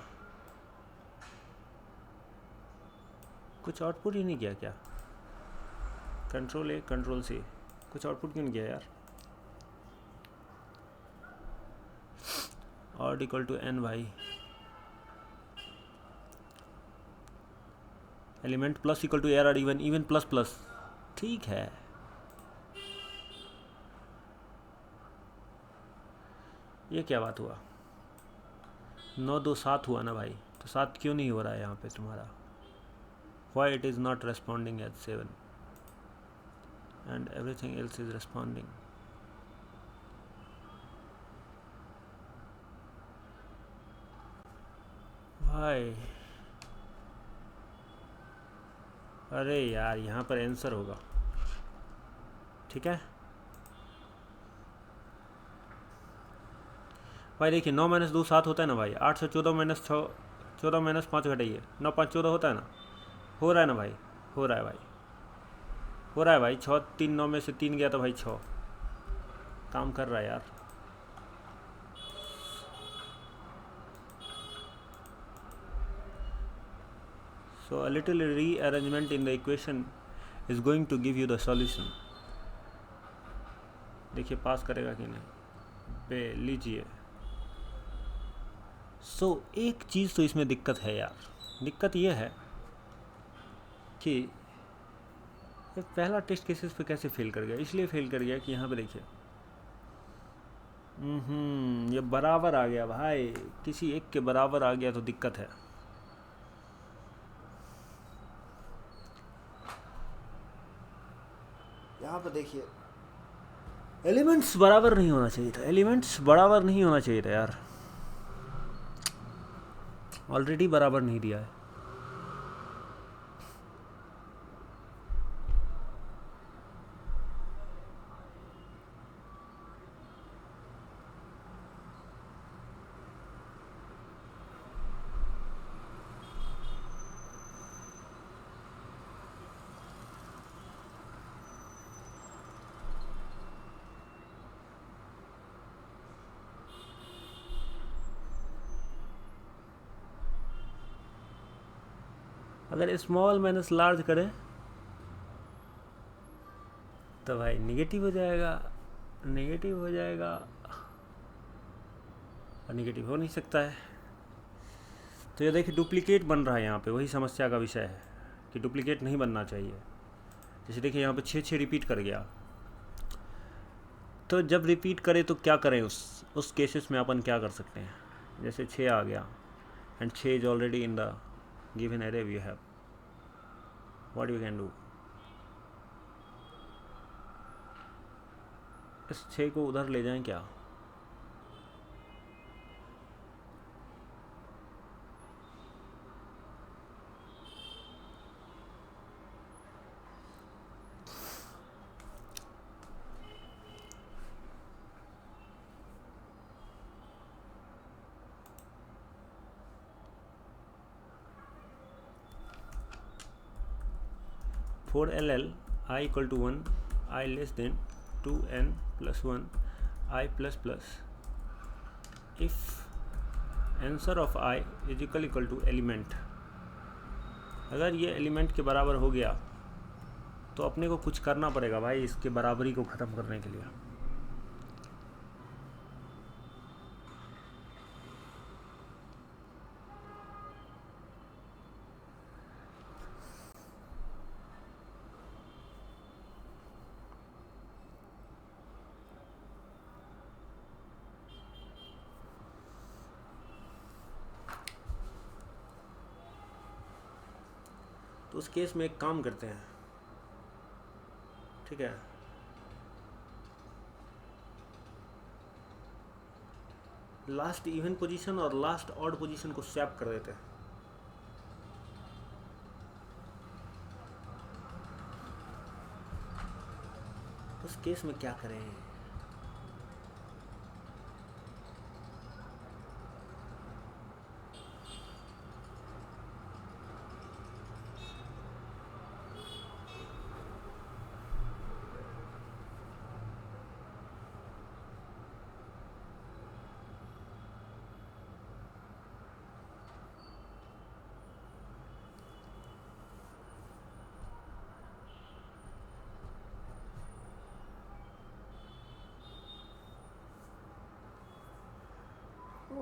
कुछ आउटपुट ही नहीं किया क्या? कंट्रोल A कंट्रोल C, कुछ आउटपुट क्यों नहीं किया यार? ऑड इक्वल टू n भाई, element plus equal to ARR even, even plus plus, ठीक है। ये क्या बात हुआ, 9 2 7 हुआ ना भाई, तो 7 क्यों नहीं हो रहा है यहाँ पे तुम्हारा? Why it is not responding as 7 and everything else is responding? भाई अरे यार यहाँ पर आंसर होगा, ठीक है भाई। देखिए 9 माइनस 2 7 होता है ना भाई, 8 से 14 माइनस 6, 14 माइनस 5 घटाइए, 9 5 14 होता है ना, हो रहा है ना भाई, हो रहा है भाई, हो रहा है भाई। 6 3 9 में से 3 गया तो भाई 6, काम कर रहा है यार। So a little rearrangement in the equation is going to give you the solution. देखिए पास करेगा कि नहीं, बे लीजिए। So एक चीज़ तो इसमें दिक्कत है यार, दिक्कत ये है कि ये पहला टेस्ट केसेस पे कैसे फेल कर गया, इसलिए फेल कर गया कि यहाँ पे देखिए ये बराबर आ गया भाई, किसी एक के बराबर आ गया तो दिक्कत है। यहाँ पर देखिए एलिमेंट्स बराबर नहीं होना चाहिए था, एलिमेंट्स बराबर नहीं होना चाहिए था यार, ऑलरेडी बराबर नहीं दिया है। अगर स्मॉल माइनस लार्ज करें तो भाई निगेटिव हो जाएगा, निगेटिव हो जाएगा, और निगेटिव हो नहीं सकता है। तो ये देखिए डुप्लीकेट बन रहा है यहाँ पे, वही समस्या का विषय है कि डुप्लीकेट नहीं बनना चाहिए। जैसे देखिए यहाँ पे 6 रिपीट कर गया, तो जब रिपीट करे तो क्या करें, उस केसेस में अपन क्या कर सकते हैं। जैसे 6 आ गया and 6 is already in the given array we have, what you can do. इस 6 को उधर ले जाएं क्या, for LL I equal to 1, I less than 2n plus 1, I plus plus, if answer of I is equal to element, अगर ये element के बराबर हो गया तो अपने को कुछ करना पड़ेगा भाई इसके बराबरी को ख़त्म करने के लिए। तो उस केस में एक काम करते हैं, ठीक है, लास्ट इवन पोजीशन और लास्ट ऑड पोजीशन को स्वैप कर देते हैं। उस केस में क्या करें,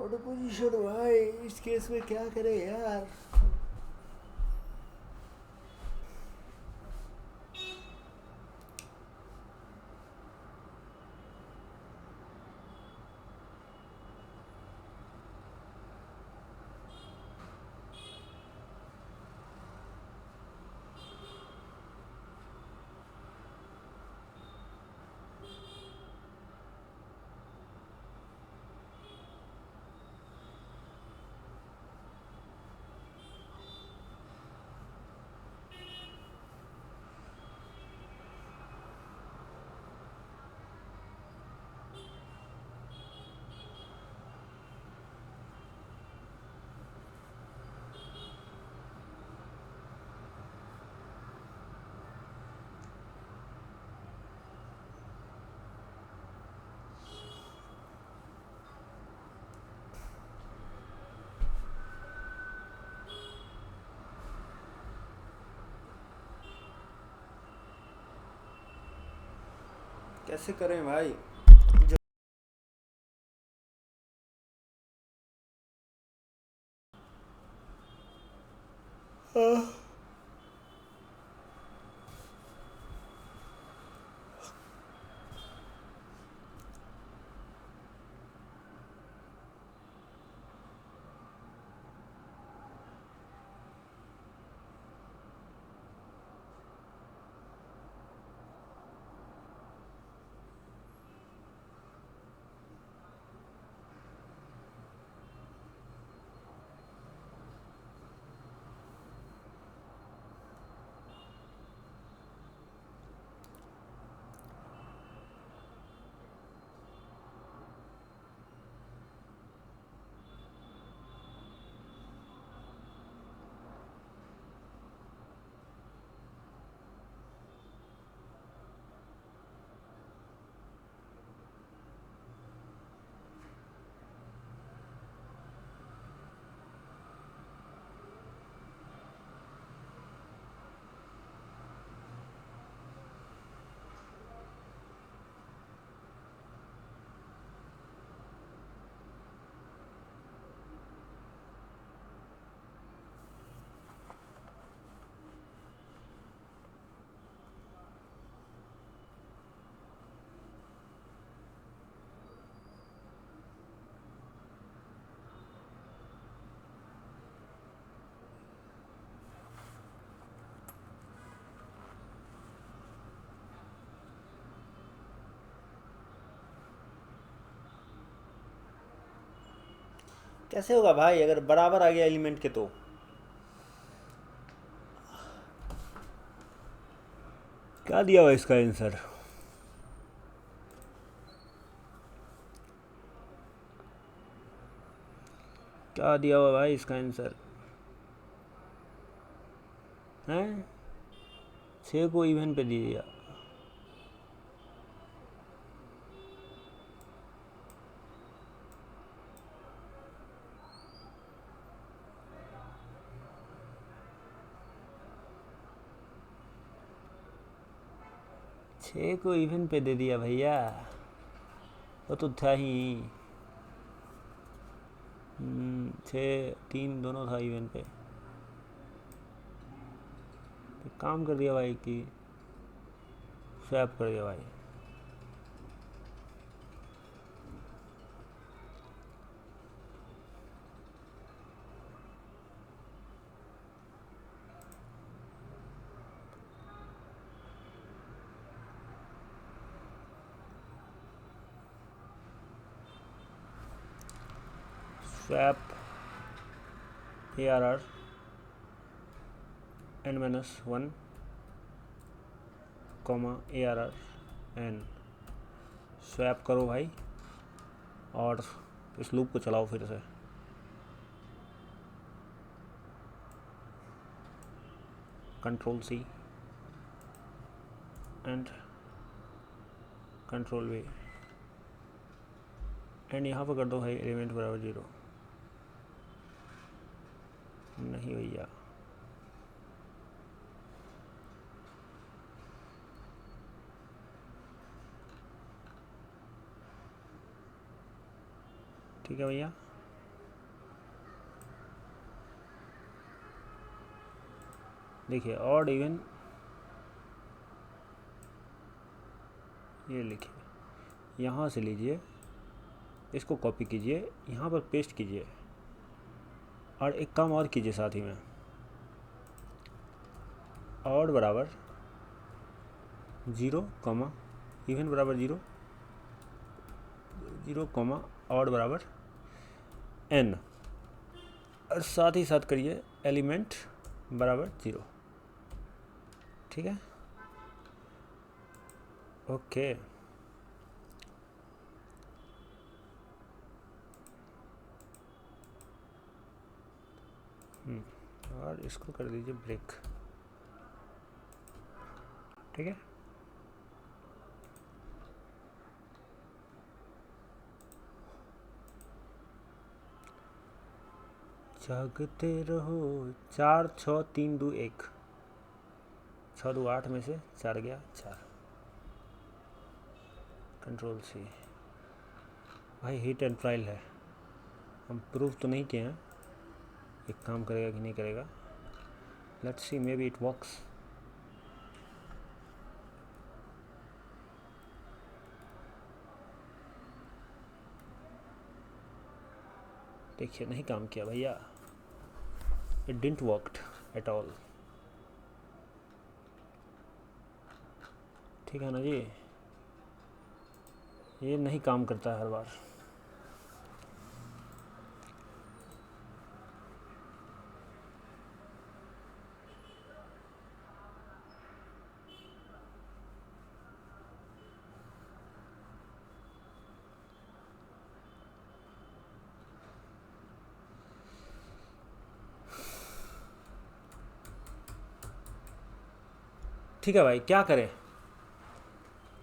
ऑड पोजीशन भाई इस केस में क्या करें यार। कैसे करें भाई। कैसे होगा भाई अगर बराबर आ गया एलिमेंट के तो? क्या दिया हुआ इसका आंसर? क्या दिया हुआ भाई इसका आंसर है? 6 को इवन पे दिया। छः को इवन पे दे दिया भैया, वो तो था ही। 6 3 दोनों था इवन पे, तो काम कर दिया भाई कि स्वैप कर दिया भाई। Swap ARR n-1 comma ARR n, swap करो भाई और इस लूप को चलाओ फिर से। Ctrl+C एंड Ctrl+V एंड यहाँ पर कर दो भाई एलिमेंट बराबर 0। नहीं भैया, ठीक है भैया। देखिए ऑड इवन, ये लिखिए, यहाँ से लीजिए, इसको कॉपी कीजिए, यहाँ पर पेस्ट कीजिए, और एक काम और कीजिए साथ ही में, ऑड बराबर 0 कॉमा इवन बराबर 0, 0 कॉमा ऑड बराबर n, और साथ ही साथ करिए एलिमेंट बराबर 0। ठीक है, ओके। और इसको कर दीजिए ब्रेक। ठीक है, जागते रहो। 4 6 3 2 1, 6 2 8 में से 4 गया 4। Ctrl+C भाई, हिट एंड ट्रायल है, हम प्रूव तो नहीं किए हैं एक काम करेगा कि नहीं करेगा। Let's see, may be it works. देखिए नहीं काम किया भैया, it didn't worked at all. ठीक है ना जी, ये नहीं काम करता हर बार। ठीक है भाई, क्या करें,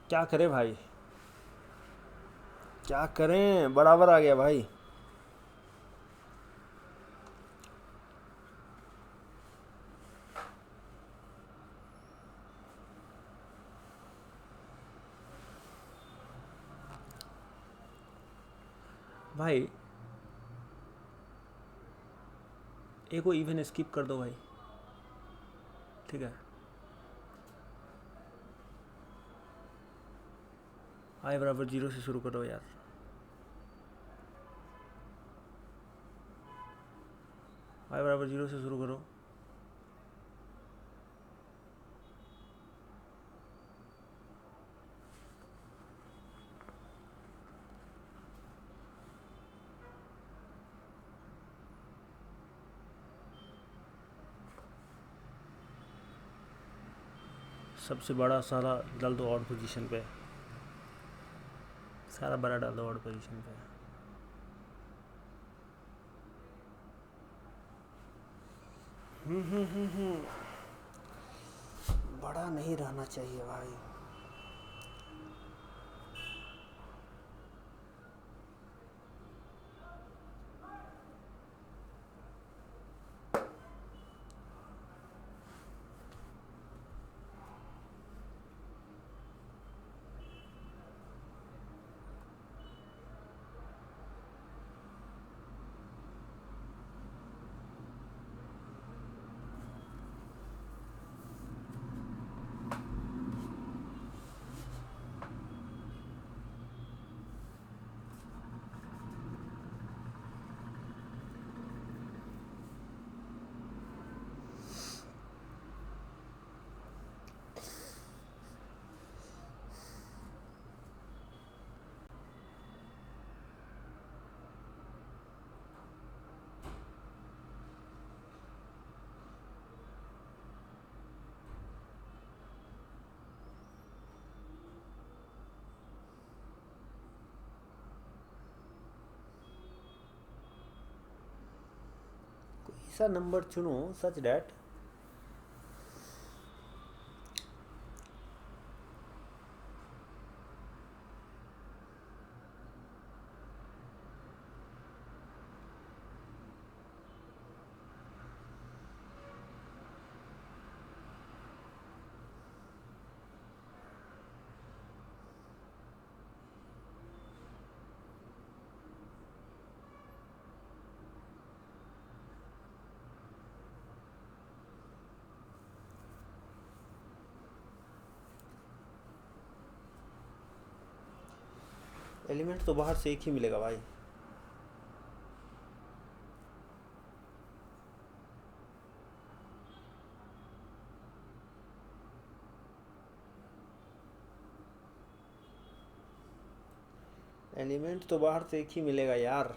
क्या करें भाई, क्या करें, बराबर आ गया भाई। भाई एक को इवन स्किप कर दो भाई। ठीक है, i बराबर 0 से शुरू करो यार। i बराबर 0 से शुरू करो। सबसे बड़ा सारा डाल दो ऑड पोजीशन पे, सारा बड़ा डाल दो ऑड पोजीशन पे। बड़ा नहीं रहना चाहिए भाई। ऐसा नंबर चुनो सच डैट एलिमेंट तो बाहर से एक ही मिलेगा भाई। एलिमेंट तो बाहर से एक ही मिलेगा यार।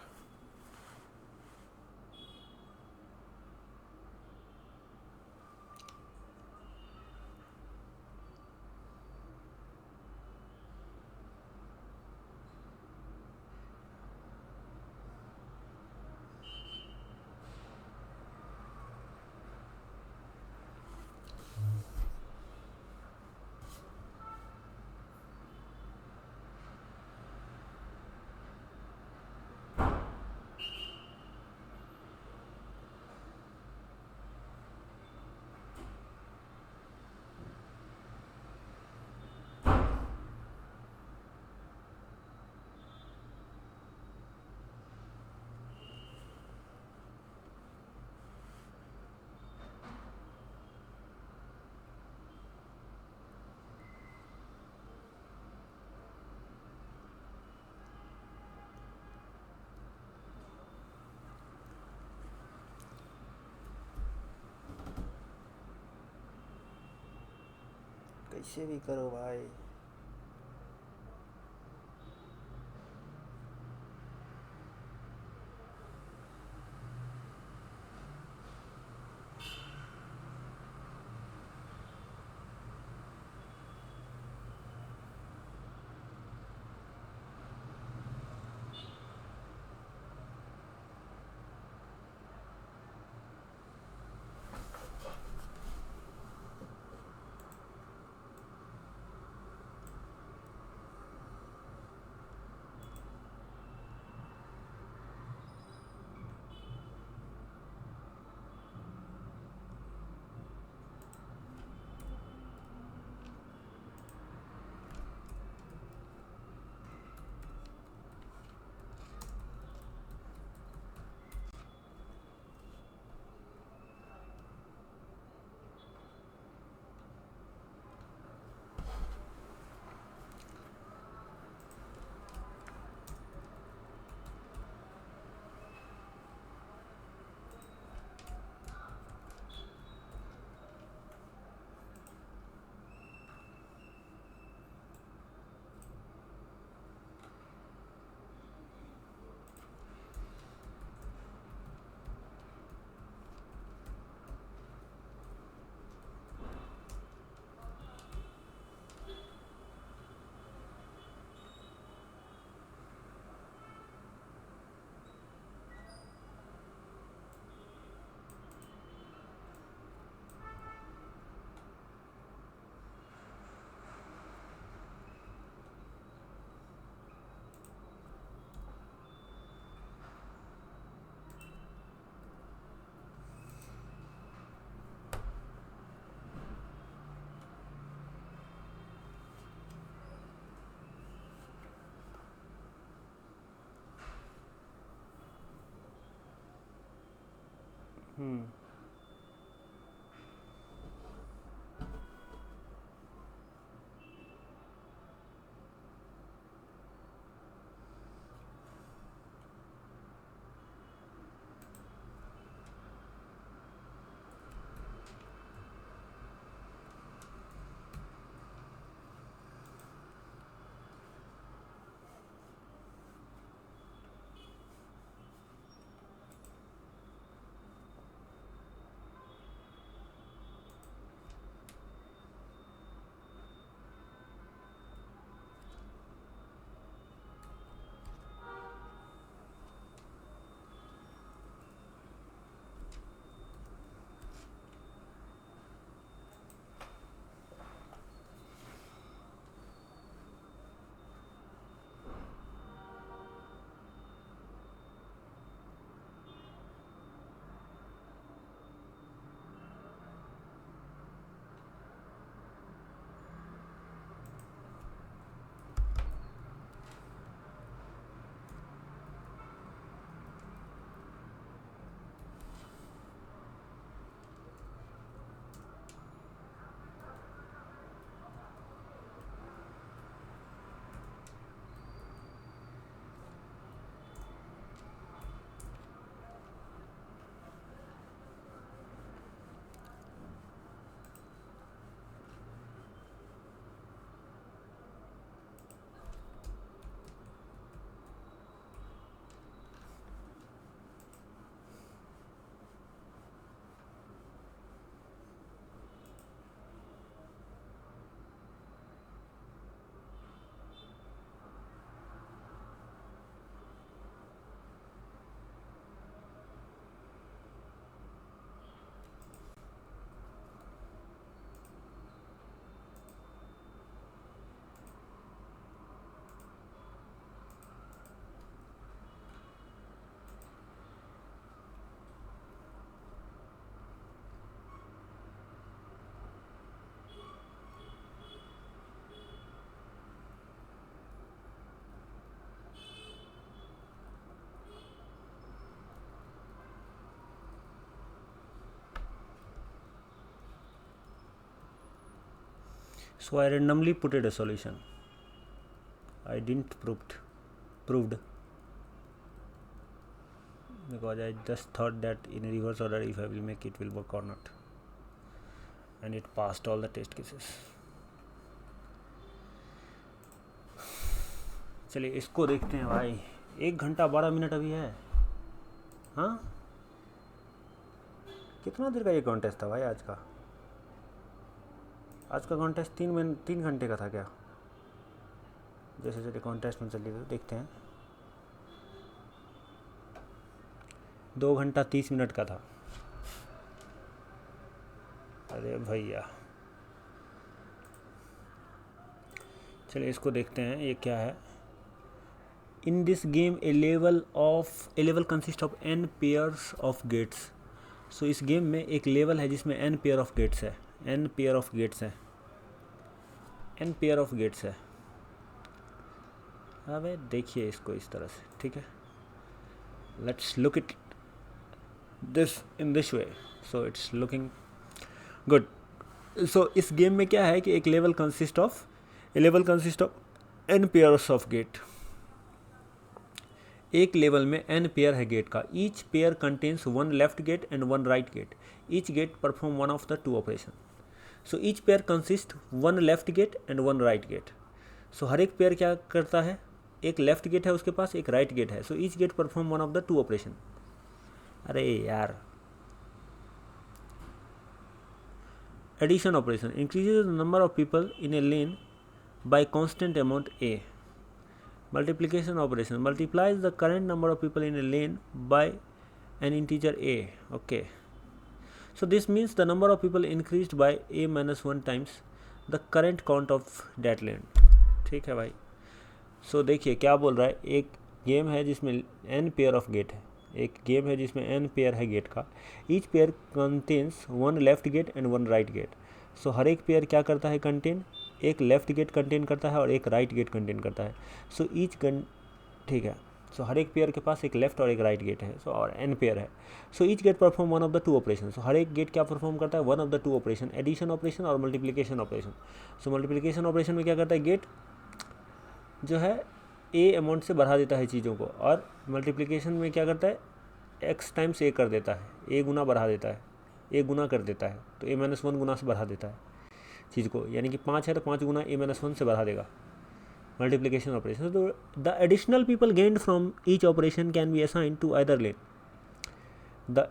कैसे भी करो भाई। So I randomly put a solution. I didn't proved because I just thought that in a reverse order if I will make it will work or not, and it passed all the test cases. चलिए इसको देखते हैं भाई. 1 घंटा 12 minute अभी है. हाँ, कितना देर का ये कॉन्टेस्ट था भाई आज का? आज का कॉन्टेस्ट 3 घंटे का था क्या? जैसे जैसे कॉन्टेस्ट में चलिए देखते हैं. 2 घंटा 30 मिनट का था. अरे भैया, चलिए इसको देखते हैं ये क्या है. In this game a level consist of n pairs of gates. So इस गेम में एक लेवल है जिसमें n पेयर ऑफ गेट्स है. n पेयर ऑफ गेट्स है. अबे देखिए इसको इस तरह से, ठीक है. Let's look it this in this way. So it's looking good. So इस गेम में क्या है कि एक level consist of n pairs of gate. एक लेवल में n पेयर है गेट का. Each pair contains 1 left gate and 1 right gate. Each gate perform one of the 2 operation. So each pair consist 1 left gate and 1 right gate. So हर एक pair क्या करता है? एक लेफ्ट गेट है उसके पास, एक राइट गेट है. So each gate perform one of the 2 operation. अरे यार, addition operation increases the number of people in a lane by constant amount a. Multiplication operation multiplies the current number of people in a lane by an integer a. Okay, so this means the number of people increased by a minus 1 times the current count of that lane. ठीक है भाई. सो देखिए क्या बोल रहा है. एक game है जिसमें n पेयर ऑफ गेट है. एक गेम है जिसमें n पेयर है गेट का. Each pair contains 1 left gate and 1 right gate. So हर एक पेयर क्या करता है? कंटेन एक लेफ्ट गेट कंटेन करता है और एक राइट गेट कंटेन करता है. सो ईच ठीक है. सो हर एक पेयर के पास एक लेफ्ट और एक राइट गेट है, सो और n पेयर है. So each gate perform one of the two operation. So हर एक गेट क्या परफॉर्म करता है, one of the two operation, addition operation और multiplication operation. So multiplication operation में क्या करता है, गेट जो है ए अमाउंट से बढ़ा देता है चीज़ों को, और मल्टीप्लिकेशन में क्या करता है, एक्स टाइम्स ए कर देता है, ए गुना बढ़ा देता है, ए गुना कर देता है, तो ए माइनस वन गुना से बढ़ा देता है चीज़ को, यानी कि 5 है तो 5 गुना ए माइनस वन से बढ़ा देगा मल्टीप्लिकेशन ऑपरेशन. तो the additional people gained from each operation can be assign to either lane. The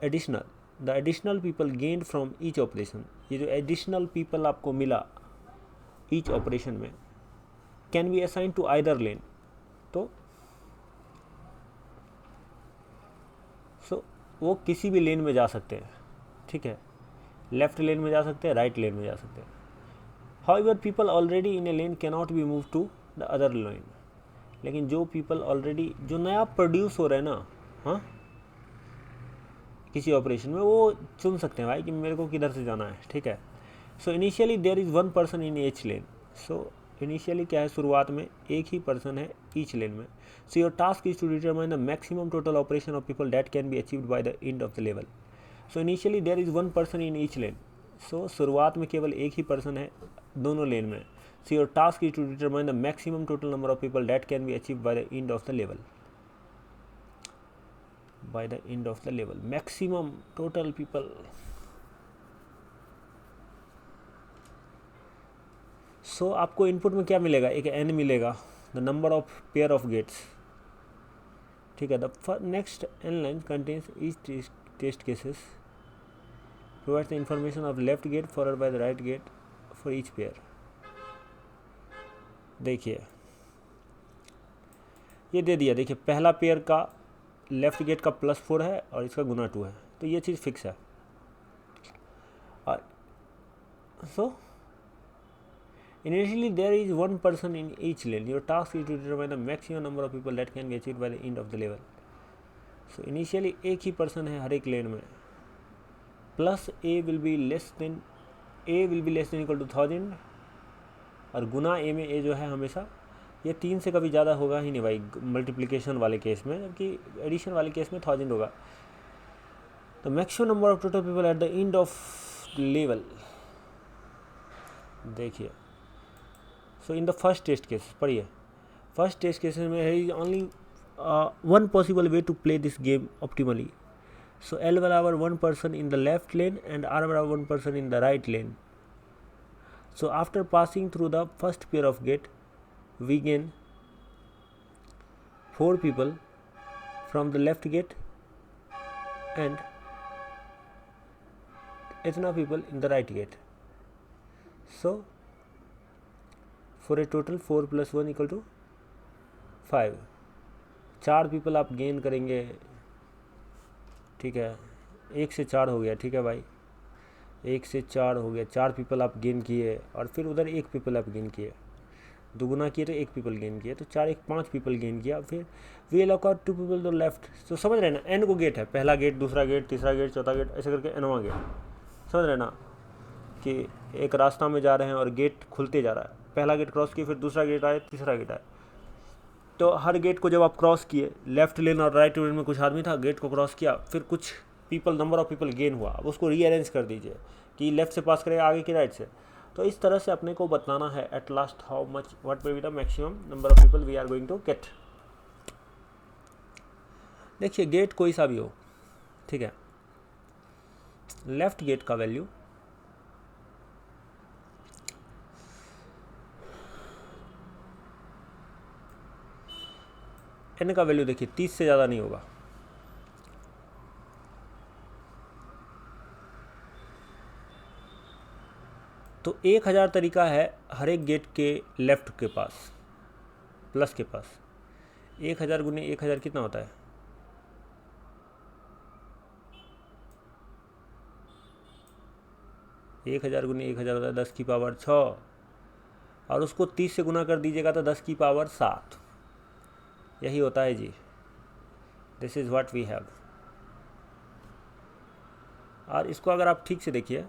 additional people gained from each operation, ये जो एडिशनल पीपल आपको मिला ईच ऑपरेशन में, can be assign to either lane. तो वो किसी भी लेन में जा सकते हैं, ठीक है, लेफ्ट लेन में जा सकते हैं, राइट लेन में जा सकते हैं. However people already in a lane can not be move to the other lane. लेकिन जो पीपल ऑलरेडी, जो नया प्रोड्यूस हो रहा है ना, हाँ, किसी ऑपरेशन में, वो चुन सकते हैं भाई कि मेरे को किधर से जाना है, ठीक है. So initially there is one person in each lane. So initially क्या है, शुरुआत में एक ही पर्सन है ईच लेन में. So your task is to determine the maximum total operation of people that can be achieved by the end of the level. So initially there is one person in each lane. So शुरुआत में केवल एक ही person है दोनों lane में. So your task is to determine the maximum total number of people that can be achieved by the end of the level. by the end of the level, maximum total people. So आपको input में क्या मिलेगा, एक n मिलेगा, the number of pair of gates, ठीक है. the next n line contains each test cases, provides the information of left gate followed by the right gate for each pair. देखिए ये दे दिया, देखिए पहला पेयर का लेफ्ट गेट का +4 है और इसका गुना 2 है, तो ये चीज़ फिक्स है. और so initially there is one person in each lane. Your task is to determine the maximum number of people that can be achieved by the end of the level. So initially एक ही person है हर एक lane में, plus a will be less than equal to 1000, और गुना ए में ए जो है हमेशा ये 3 से कभी ज़्यादा होगा ही नहीं भाई मल्टीप्लिकेशन वाले केस में, जबकि एडिशन वाले केस में 1000 होगा. तो maximum number of total people at the end of level. देखिए so in the first test case, पढ़िए, फर्स्ट टेस्ट केस में है only one possible way to play this game optimally. So l बराबर one person in the left lane and r बराबर one person in the right lane. So after passing through the first pair of gate we gain 4 people from the left gate and इतना people in the right gate. So for a total 4 + 1 = 5. 4 people आप gain करेंगे, ठीक है, 1 से 4 हो गया, ठीक है भाई, 1 से 4 हो गया, 4 पीपल आप गेन किए, और फिर उधर 1 पीपल आप गेन किए, दुगुना किए तो 1 पीपल गेन किया, तो 4 1 5 पीपल गेन किया. फिर we allot 2 people to left. तो समझ रहे ना, n को गेट है, पहला गेट, दूसरा गेट, तीसरा गेट, चौथा गेट, ऐसे करके nवां गेट. समझ रहे ना कि एक रास्ता में जा रहे हैं और गेट खुलते जा रहा है, पहला गेट क्रॉस किए, फिर दूसरा गेट आया, तीसरा गेट आया. तो हर गेट को जब आप क्रॉस किए, लेफ्ट लेन और राइट लेन में कुछ आदमी था, गेट को क्रॉस किया, फिर कुछ people, number of people gain हुआ. अब उसको रीअरेंज कर दीजिए कि लेफ्ट से पास करेगा आगे कि राइट से. तो इस तरह से अपने को बताना है at last how much what will be the maximum number of people we are going to get. देखिए गेट कोई सा भी हो, ठीक है, लेफ्ट गेट का वैल्यू n का वैल्यू देखिए 30 से ज़्यादा नहीं होगा. तो 1000 तरीका है हर एक गेट के लेफ्ट के पास, प्लस के पास. 1000 गुने 1000 कितना होता है, एक हज़ार गुने 1000 होता है 10 की पावर 6, और उसको 30 से गुना कर दीजिएगा तो 10 की पावर 7. यही होता है जी. This is what we have. और इसको अगर आप ठीक से देखिए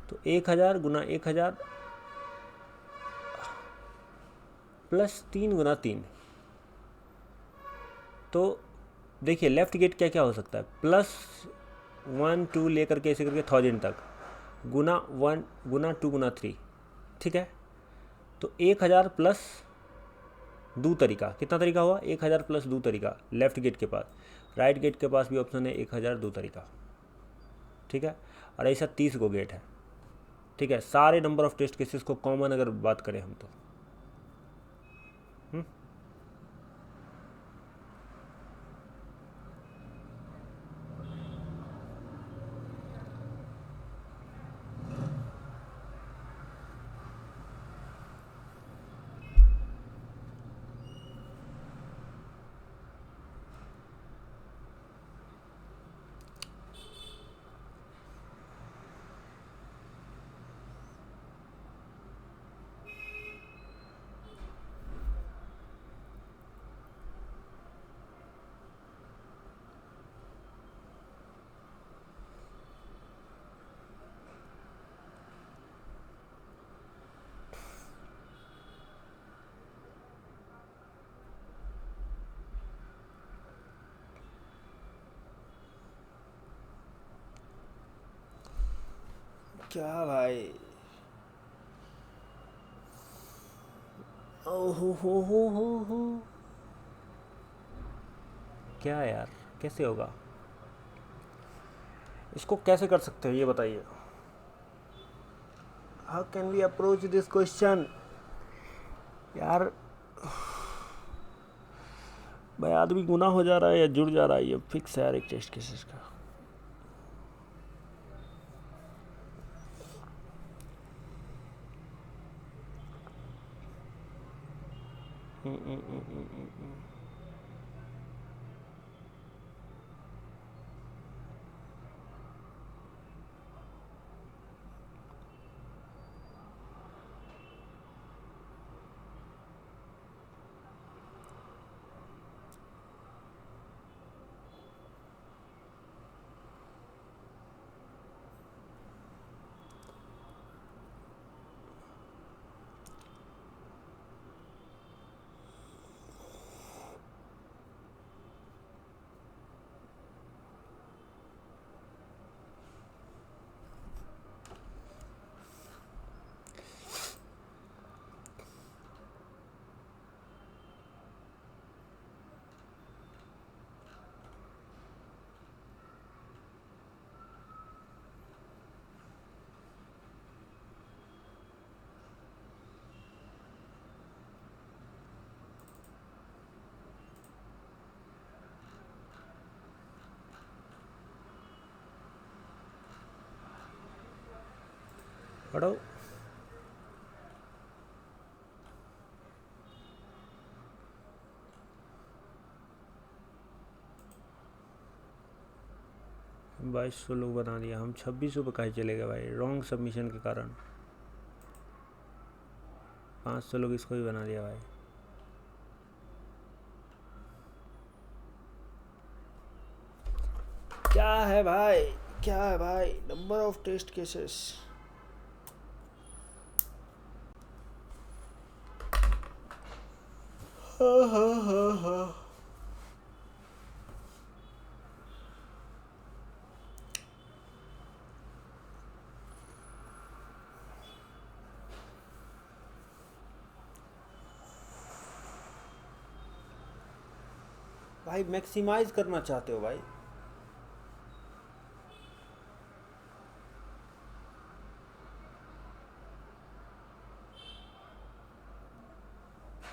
तो 1000 गुना 1000 प्लस 3 गुना 3, तो देखिए लेफ़्ट गेट क्या क्या हो सकता है, +1 2 लेकर के ऐसे करके 1000 तक, गुना 1 गुना 2 गुना 3, ठीक है। तो 1000 प्लस 2 तरीका, कितना तरीका हुआ, 1000 प्लस 2 तरीका लेफ़्ट गेट के पास। राइट गेट के पास भी ऑप्शन है 1000 2 तरीका, ठीक है। और ऐसा 30 को गेट है, ठीक है। सारे नंबर ऑफ टेस्ट केसेस को कॉमन अगर बात करें हम तो, क्या भाई, हो क्या यार, कैसे होगा, इसको कैसे कर सकते हैं ये बताइए। How can we approach this question यार। भाई आदमी गुना हो जा रहा है या जुड़ जा रहा है, ये फिक्स है यार एक टेस्ट केसेस का। पढ़ो हम 2200 लोग बना दिया, हम 2600 पे काहे चले गए भाई, रॉन्ग सबमिशन के कारण। 500 लोग इसको भी बना दिया भाई। क्या है भाई, क्या है भाई, नंबर ऑफ टेस्ट केसेस। हाँ हाँ हाँ हाँ, भाई मैक्सिमाइज करना चाहते हो भाई।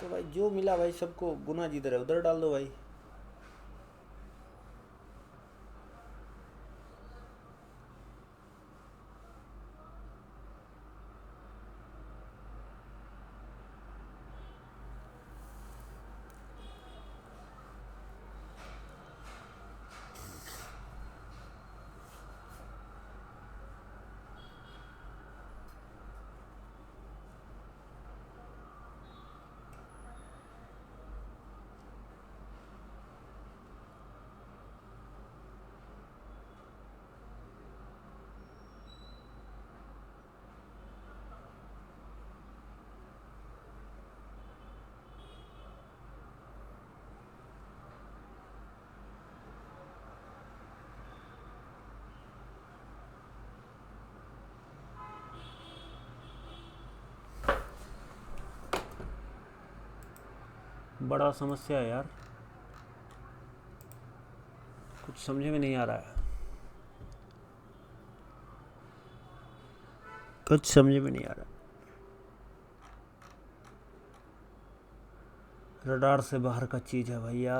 तो भाई जो मिला भाई सबको गुना जिधर है उधर डाल दो भाई। बड़ा समस्या है यार, कुछ समझ में नहीं आ रहा है, कुछ समझ में नहीं आ रहा। रडार से बाहर का चीज़ है भैया।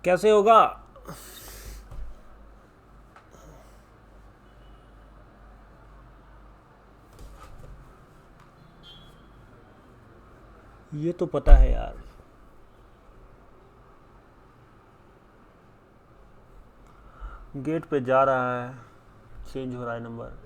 कैसे होगा? ये तो पता है यार। गेट पे जा रहा है, चेंज हो रहा है नंबर।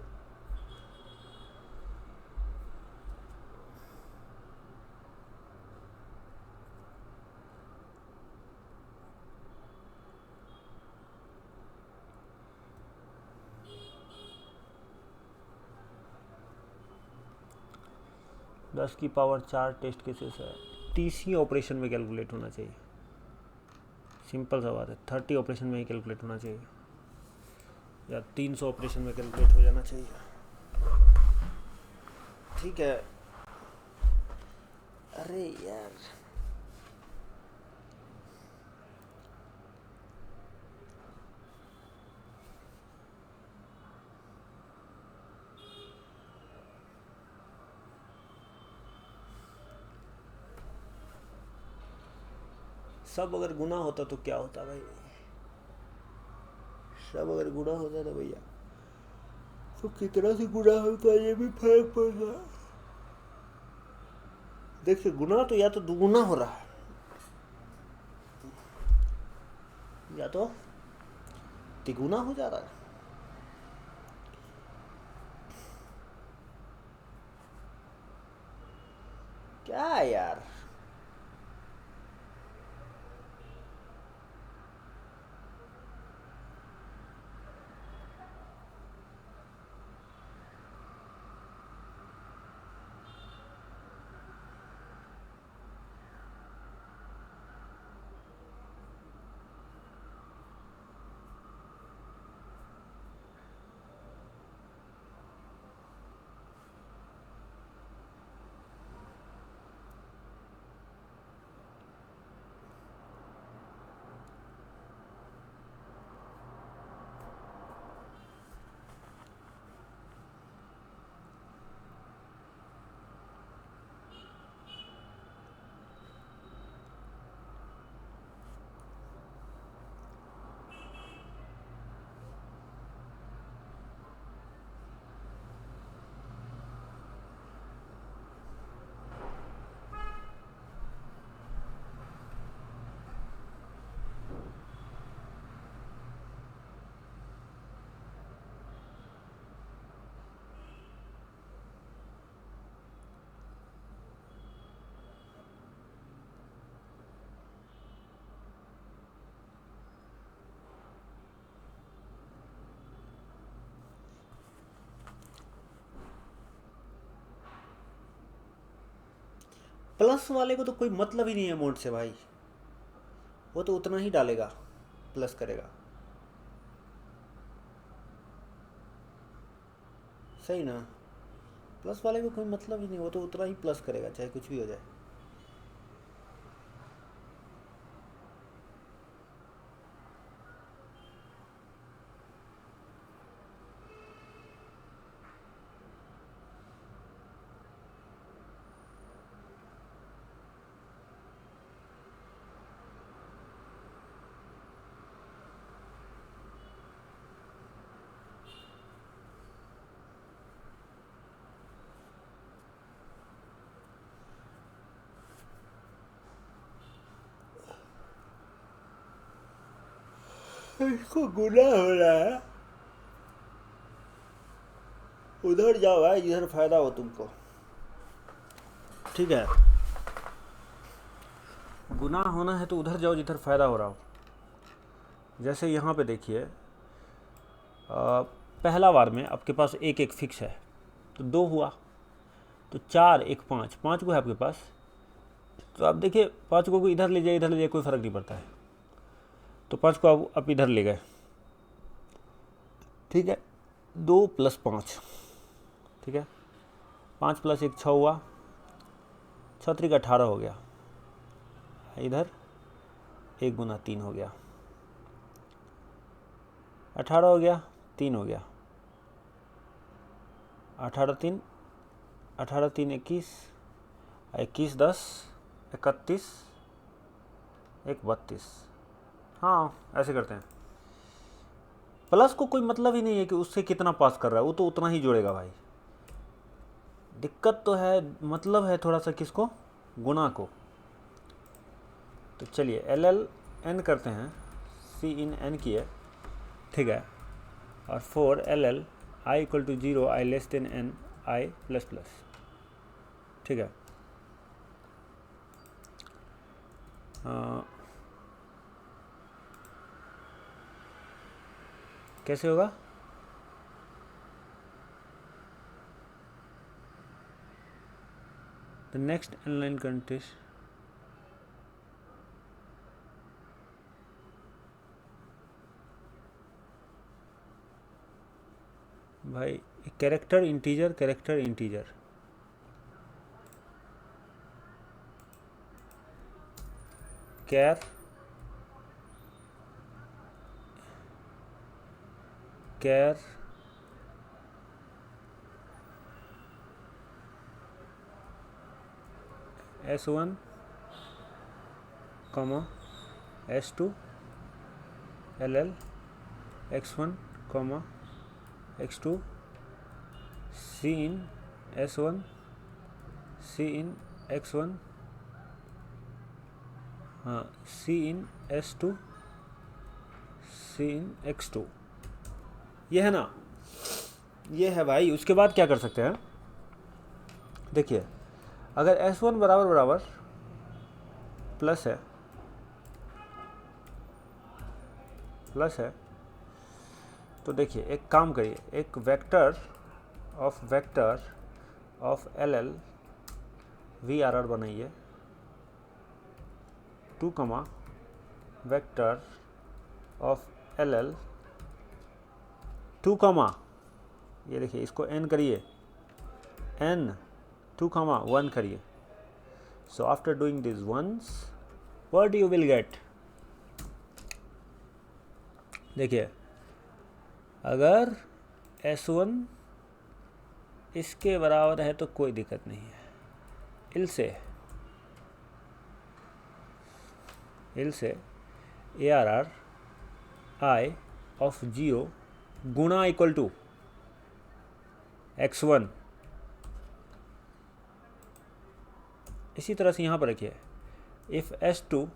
दस की पावर 4 टेस्ट केसेस है, 30 ही ऑपरेशन में कैलकुलेट होना चाहिए। सिंपल सा बात है, 30 ऑपरेशन में ही कैलकुलेट होना चाहिए, या 300 ऑपरेशन में कैलकुलेट हो जाना चाहिए। ठीक है। अरे यार, सब अगर गुना होता तो क्या होता भाई? सब अगर गुना होता तो भैया तो कितना से गुना होता, ये भी फर्क पड़ता। देखिए, गुना तो या तो दुगुना हो रहा है, या तो तिगुना हो जा रहा है। क्या यार, प्लस वाले को तो कोई मतलब ही नहीं है अमाउंट से भाई, वो तो उतना ही डालेगा, प्लस करेगा। सही ना? प्लस वाले को कोई मतलब ही नहीं, वो तो उतना ही प्लस करेगा चाहे कुछ भी हो जाए। इसको गुना हो रहा है, उधर जाओ भाई जिधर फायदा हो तुमको। ठीक है, गुना होना है तो उधर जाओ जिधर फ़ायदा हो रहा हो। जैसे यहाँ पे देखिए, पहला बार में आपके पास एक एक फिक्स है तो 2 हुआ, तो 4 1 5 5 को है आपके पास, तो आप देखिए 5 को इधर ले जाइए इधर ले जाइए कोई फ़र्क नहीं पड़ता है, तो 5 को आप इधर ले गए, ठीक है। 2 + 5, ठीक है, 5 + 1 6 हुआ, 6 3 18 हो गया, इधर 1 × 3 हो गया, 18 हो गया, 3 हो गया, 18 3 21, 21 10 31 1 32। हाँ ऐसे करते हैं। प्लस को कोई मतलब ही नहीं है कि उससे कितना पास कर रहा है, वो तो उतना ही जोड़ेगा भाई। दिक्कत तो है, मतलब है थोड़ा सा किसको, गुणा को। तो चलिए LL N करते हैं, C in N की है, ठीक है, और 4 LL I = 0 I n N I ++, ठीक है। कैसे होगा, द नेक्स्ट इनलाइन कंटेस्ट, भाई character integer char S1, S2 LL X1, X2 C in S1 C in X1, हाँ C in S2 C in X2, ये है ना, ये है भाई। उसके बाद क्या कर सकते हैं, देखिए अगर S1 बराबर प्लस है तो देखिए एक काम करिए, एक वेक्टर ऑफ LL VRR बनाइए, 2 वेक्टर ऑफ LL 2, ये देखिए इसको n करिए, n 2, 1 करिए। So after doing this once what you will get, देखिए अगर S1 इसके बराबर है तो कोई दिक्कत नहीं है, इल से ARR I of 0 गुणा = X1, इसी तरह से यहाँ पर रखिए, इफ S2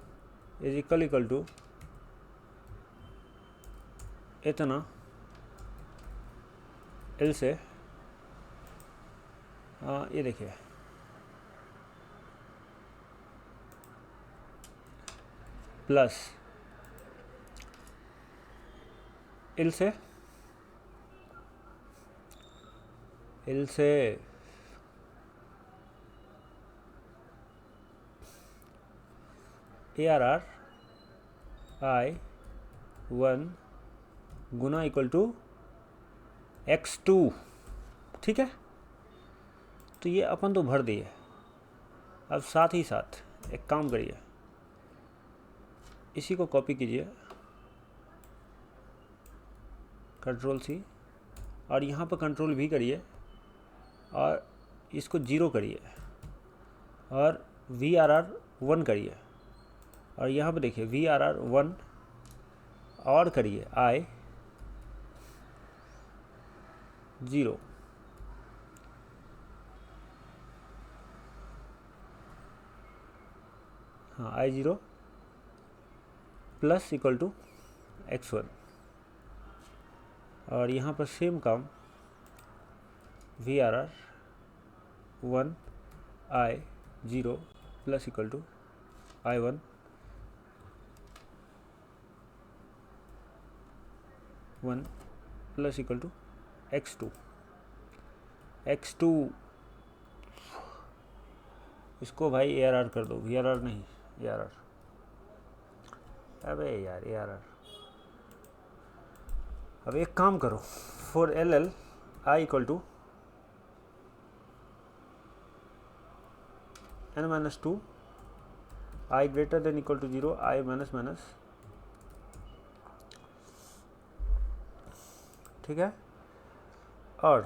= इतना, इल से ये देखिए प्लस इल से ARR I1 गुना = X2, ठीक है। तो ये अपन तो भर दिए। अब साथ ही साथ एक काम करिए, इसी को कॉपी कीजिए, Ctrl+C, और यहाँ पर Ctrl+V करिए और इसको 0 करिए और VRR 1 करिए, और यहाँ पर देखिए VRR 1 और करिए I 0, हाँ I0 प्लस = X1, और यहाँ पर सेम काम VRR 1 I 0 plus equal to I1 1 plus equal to x2 इसको भाई ARR कर दो, VRR नहीं, ARR। अबे यार ARR। अब एक काम करो, for LL I equal to n minus 2 I greater than equal to 0 I minus minus, ठीक है। और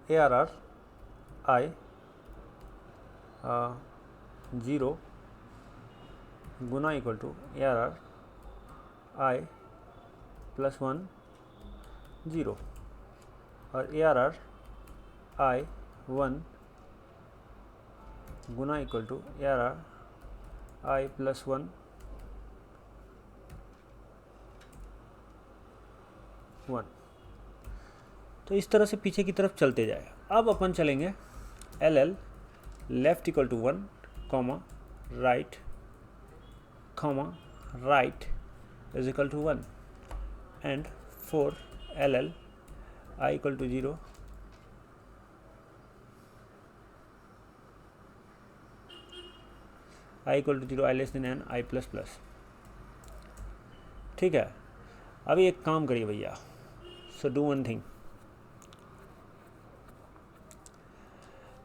ARR I 0 गुना equal to ARR I plus 1 0 और ARR I 1 गुना equal to ARR I plus 1 1। तो इस तरह से पीछे की तरफ चलते जाए। अब अपन चलेंगे LL left equal to 1 comma right is equal to 1 and for LL I equal to 0 I equal to 0 I less than n I plus plus, ठीक है। अभी एक काम करिए भैया, सो डू वन थिंग।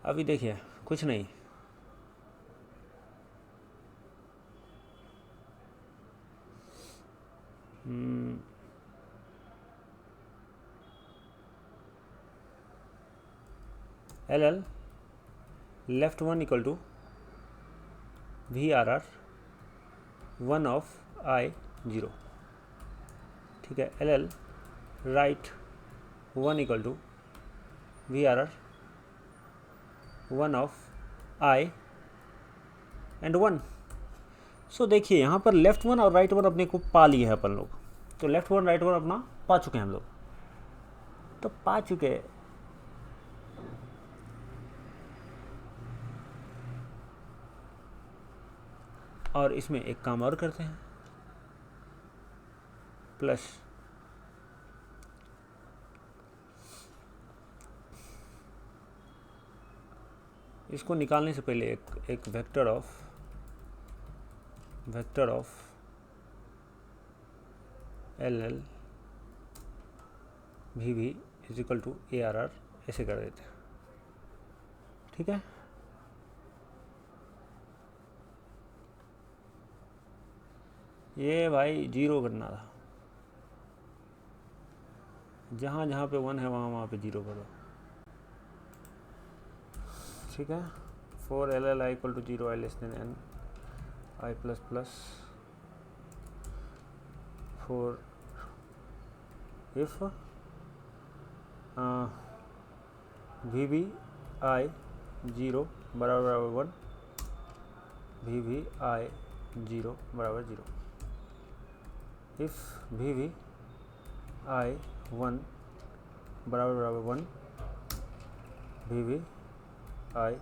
अभी देखिए कुछ नहीं, LL left 1 equal to VRR 1 of I 0, ठीक है। LL right 1 equal to VRR 1 of I and 1। So देखिए यहाँ पर लेफ्ट 1 और राइट 1 अपने को पा लिए हैं अपन लोग, तो लेफ्ट 1 राइट 1 अपना पा चुके हैं हम लोग, तो पा चुके। और इसमें एक काम और करते हैं, प्लस इसको निकालने से पहले एक vector of LL VV is equal to ARR ऐसे कर देते हैं, ठीक है। ये भाई 0 करना था, जहाँ जहाँ पे 1 है वहाँ पे 0 करो, ठीक है। For LL I equal to 0 I less than n I plus plus, for if VV I 0 बराबर 1 VV I 0 बराबर 0, इफ VV I 1 बराबर 1 VV I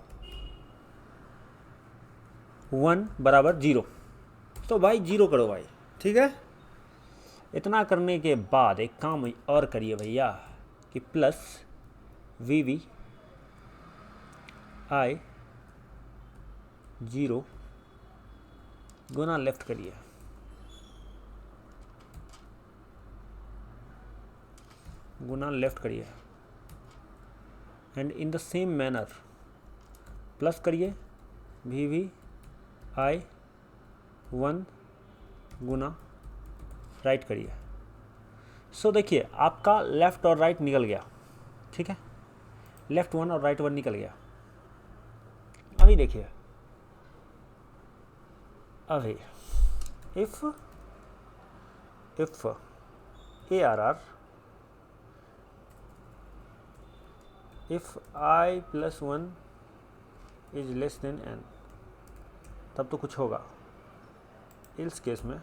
1 बराबर 0। तो भाई 0 करो भाई, ठीक है। इतना करने के बाद एक काम और करिए भैया कि plus VV I 0 Guna left करिए, गुना लेफ्ट करिए and in the same manner plus करिए VV I 1 गुना राइट करिए। सो देखिए आपका लेफ्ट और राइट निकल गया, ठीक है। लेफ्ट 1 और राइट 1 निकल गया। अभी देखिए, अभी if ARR if I plus 1 is less than n, तब तो कुछ होगा। इस केस में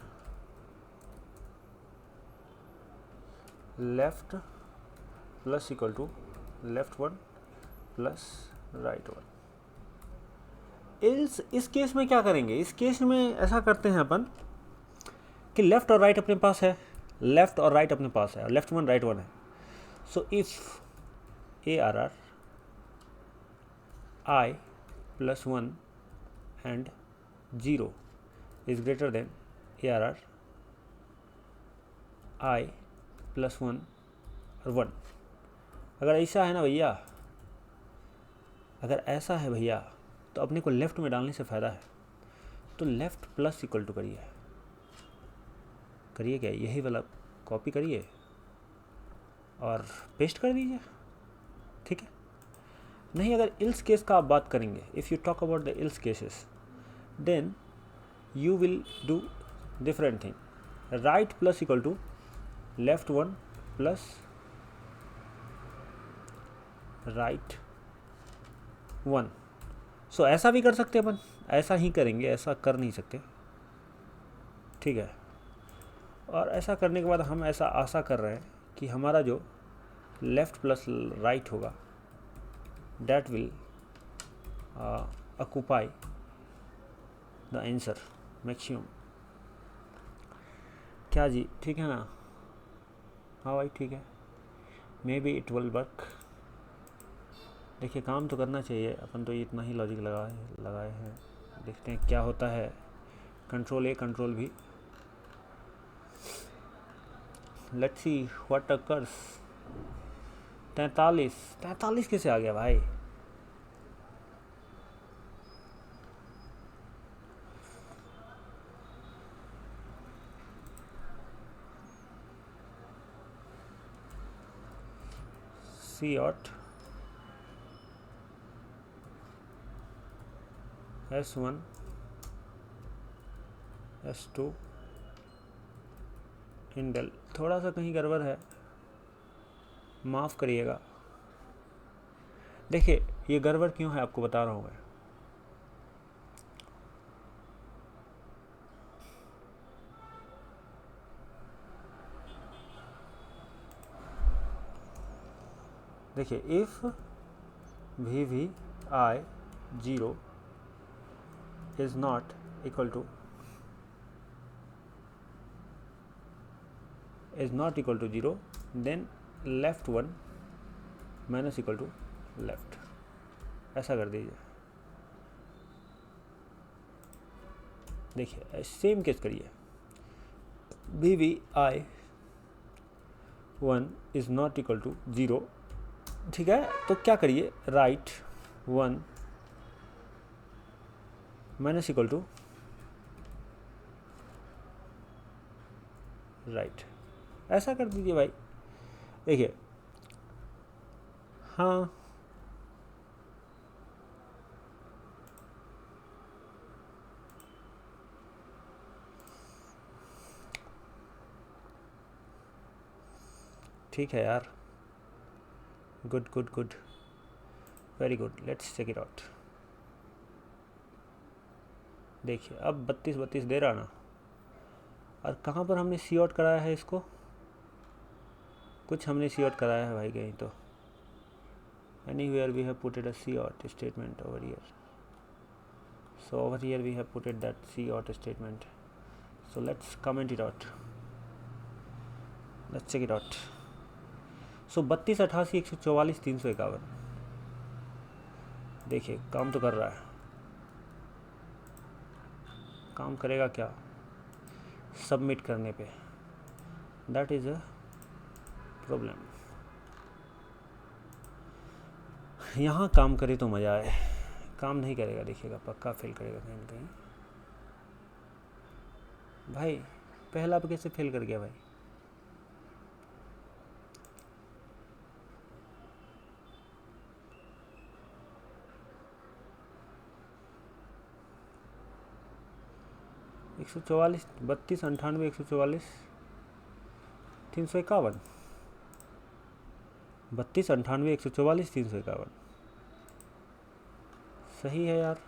left plus equal to left 1 plus right 1। इस केस में क्या करेंगे, इस केस में ऐसा करते हैं अपन कि लेफ्ट और राइट अपने पास है, लेफ्ट और राइट अपने पास है, लेफ्ट 1 राइट 1 है। So if ARR I plus 1 and 0 is greater than ARR I plus 1 और 1, अगर ऐसा है ना भैया, अगर ऐसा है भैया तो अपने को लेफ्ट में डालने से फ़ायदा है। तो लेफ्ट प्लस इक्वल टू करिए क्या, यही वाला कॉपी करिए और पेस्ट कर दीजिए, ठीक है। नहीं, अगर इल्स केस का आप बात करेंगे, if you talk about the else cases, then you will do different thing. Right plus equal to left 1 plus right 1। So ऐसा भी कर सकते हैं अपन, ऐसा ही करेंगे, ऐसा कर नहीं सकते, ठीक है। और ऐसा करने के बाद हम ऐसा आशा कर रहे हैं कि हमारा जो लेफ्ट प्लस राइट होगा that will occupy the answer maximum। क्या जी, ठीक है ना? हाँ भाई ठीक है, may be it will work. देखिए काम तो करना चाहिए, अपन तो इतना ही लॉजिक लगाए हैं, देखते हैं क्या होता है। Control A control B, let's see what occurs. 43 कैसे आ गया भाई? C0 S1 S2 इंडेल, थोड़ा सा कहीं गड़बड़ है, माफ़ करिएगा। देखिए ये गड़बड़ क्यों है आपको बता रहा हूँ मैं। देखिए if VVI 0 is not equal to 0, then left 1 minus equal to left, ऐसा कर दीजिए। देखिए सेम केस करिए, VVI 1 is not equal to 0, ठीक है। तो क्या करिए, right 1 minus equal to right, ऐसा कर दीजिए भाई। देखिए हाँ ठीक है यार, good good good, very good, let's check it out. देखिए अब 32 दे रहा ना, और कहाँ पर हमने सी आउट कराया है इसको, कुछ हमने सी आउट कराया है भाई कहीं तो, anywhere we have put it a C out statement over here, so over here we have put it that C out statement, so let's comment it out, let's check it out। so 32 88 144 351, देखिए काम तो कर रहा है, काम करेगा क्या submit करने पे, दैट इज़ अ प्रॉब्लम। यहाँ काम करे तो मज़ा आए, काम नहीं करेगा देखिएगा पक्का फेल करेगा कहीं ना कहीं। भाई पहला पे कैसे फेल कर गया भाई? एक 144 32 98 144 351, 32 98 144 351, सही है यार।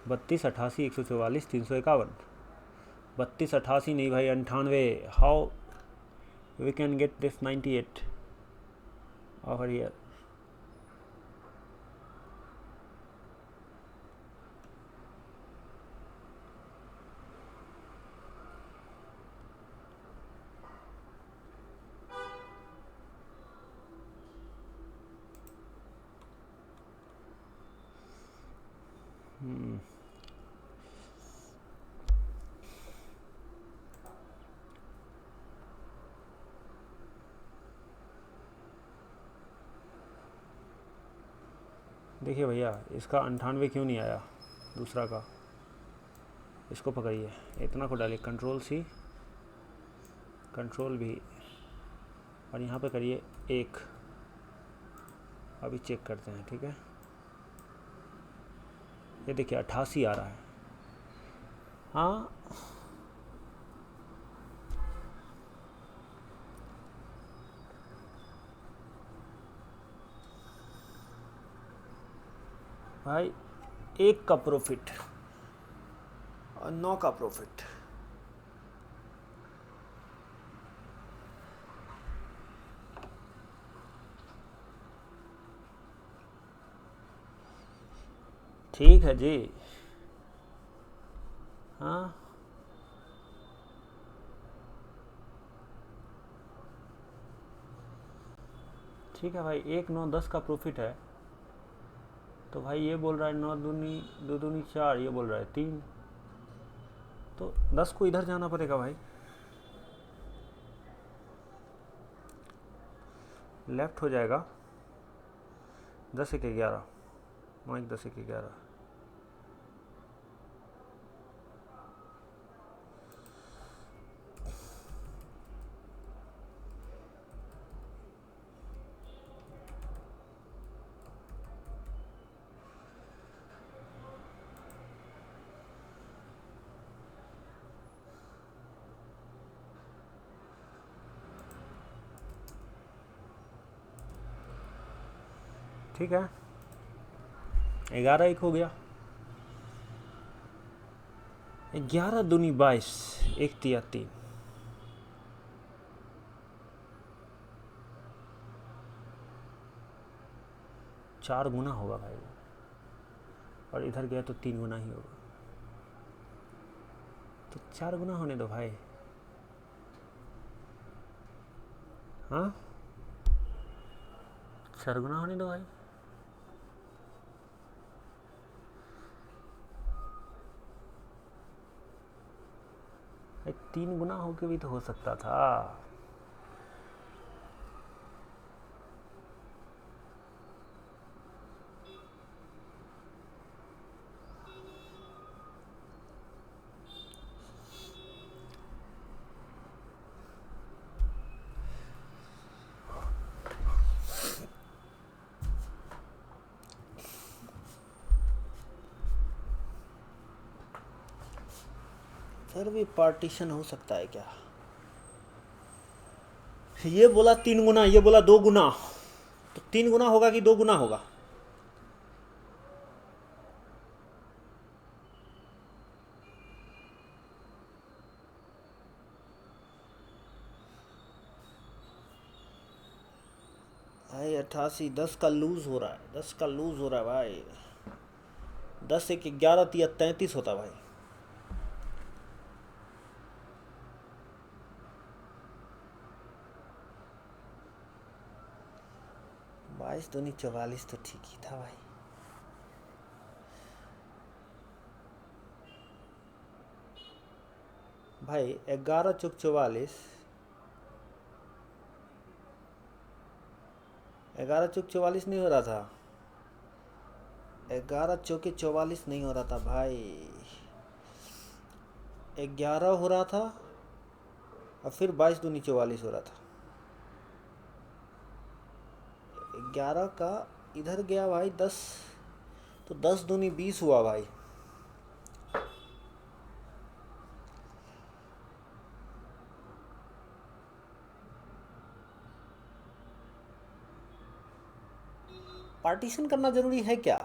32 88 144 351, 32 88 नहीं भाई, 98। How we can get this 98 over here? देखिए भैया, इसका 98 क्यों नहीं आया दूसरा का? इसको पकड़िए, इतना को डालिए, कंट्रोल सी, कंट्रोल भी, और यहाँ पे करिए 1। अभी चेक करते हैं, ठीक है? ये देखिए 88 आ रहा है। हाँ, भाई 1 का प्रॉफिट और 9 का प्रॉफिट। ठीक है जी। हाँ, ठीक है भाई, 1 9 10 का प्रॉफिट है। तो भाई ये बोल रहा है 9 दूनी 2 दूनी 4, ये बोल रहा है 3, तो 10 को इधर जाना पड़ेगा भाई, लेफ्ट हो जाएगा। 10 1 11, 9 1 10 1 11। ठीक है, 11 1 हो गया। 11 दूनी 22, 1 तिया 3। चार गुना होगा भाई, और इधर गया तो 3 गुना ही होगा, तो 4 गुना होने दो भाई। हाँ, 4 गुना होने दो भाई। भाई 3 गुना होके भी तो हो सकता था। फिर भी पार्टीशन हो सकता है क्या? ये बोला 3 गुना, ये बोला 2 गुना, तो 3 गुना होगा कि 2 गुना होगा? भाई 88, 10 का लूज हो रहा है, 10 का लूज हो रहा है भाई। 10 1 11 तिया 33 होता भाई। बाईस दूनी 44 तो ठीक ही था भाई। भाई 11 चौक 44, 11 चौक 44 नहीं हो रहा था, 11 चौके 44 नहीं हो रहा था भाई, 11 हो रहा था, और फिर 22 दूनी 44 हो रहा था। 11 का इधर गया भाई 10, तो 10 दूनी 20 हुआ भाई। पार्टीशन करना जरूरी है क्या?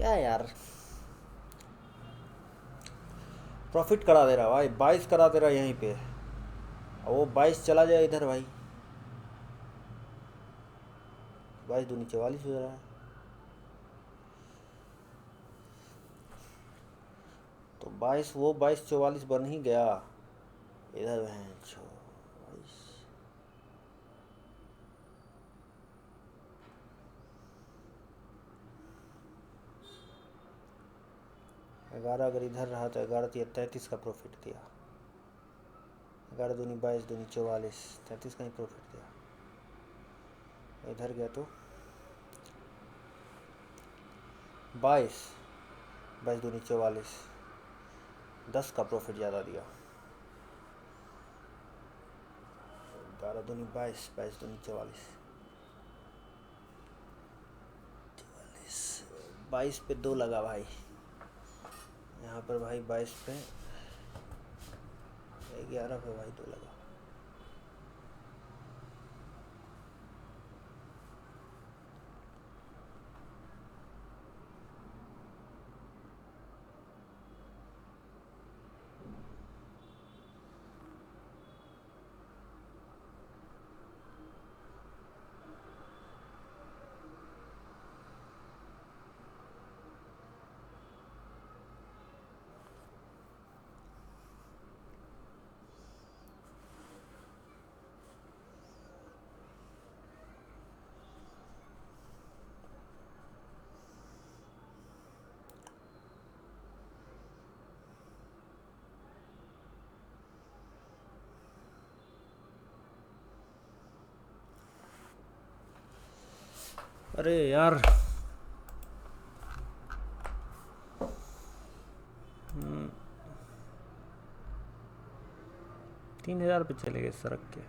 क्या यार, प्रॉफिट करा दे रहा भाई, 22 करा दे रहा यहीं पे, और वो 22 चला जाए इधर भाई, 22 दूनी 44 हो रहा है। तो 22 वो 22 44 बन ही गया इधर है 22। 11 अगर इधर रहा तो 11 33 का प्रॉफिट दिया, 11 दूनी 22 दूनी 44, 33 का ही प्रॉफिट दिया। इधर गया तो 22 22 दूनी 44, 10 का प्रॉफिट ज़्यादा दिया। 11 दूनी 22, 22 दूनी 44, 22 पे 2 लगा भाई यहाँ पर भाई, 22 पे 11 पे भाई 2 लगा। अरे यार 3000 पे चले गए सड़क के।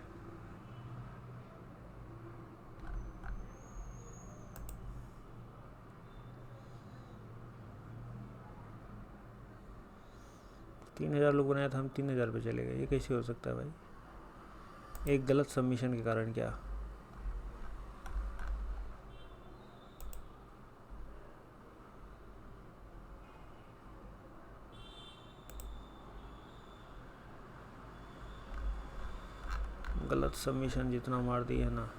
तीन 3000 लोग बनाया था, हम 3000 पे चले गए, ये कैसे हो सकता है भाई, एक गलत सबमिशन के कारण। क्या गलत सबमिशन जितना मार दिए है ना।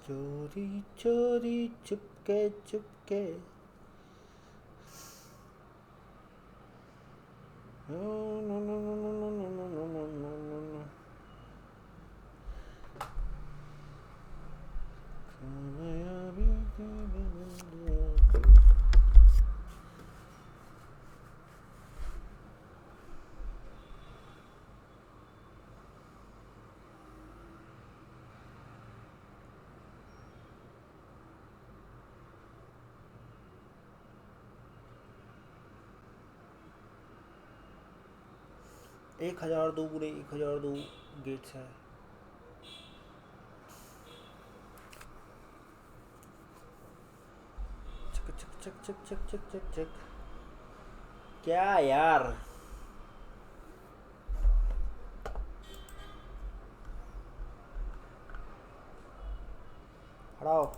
चोरी चोरी चुपके चुपके, एक 1000 दो पूरे 1000 दो गेट्स है। चक चक चक चक चक चक चक चक, क्या यार, हटाओ।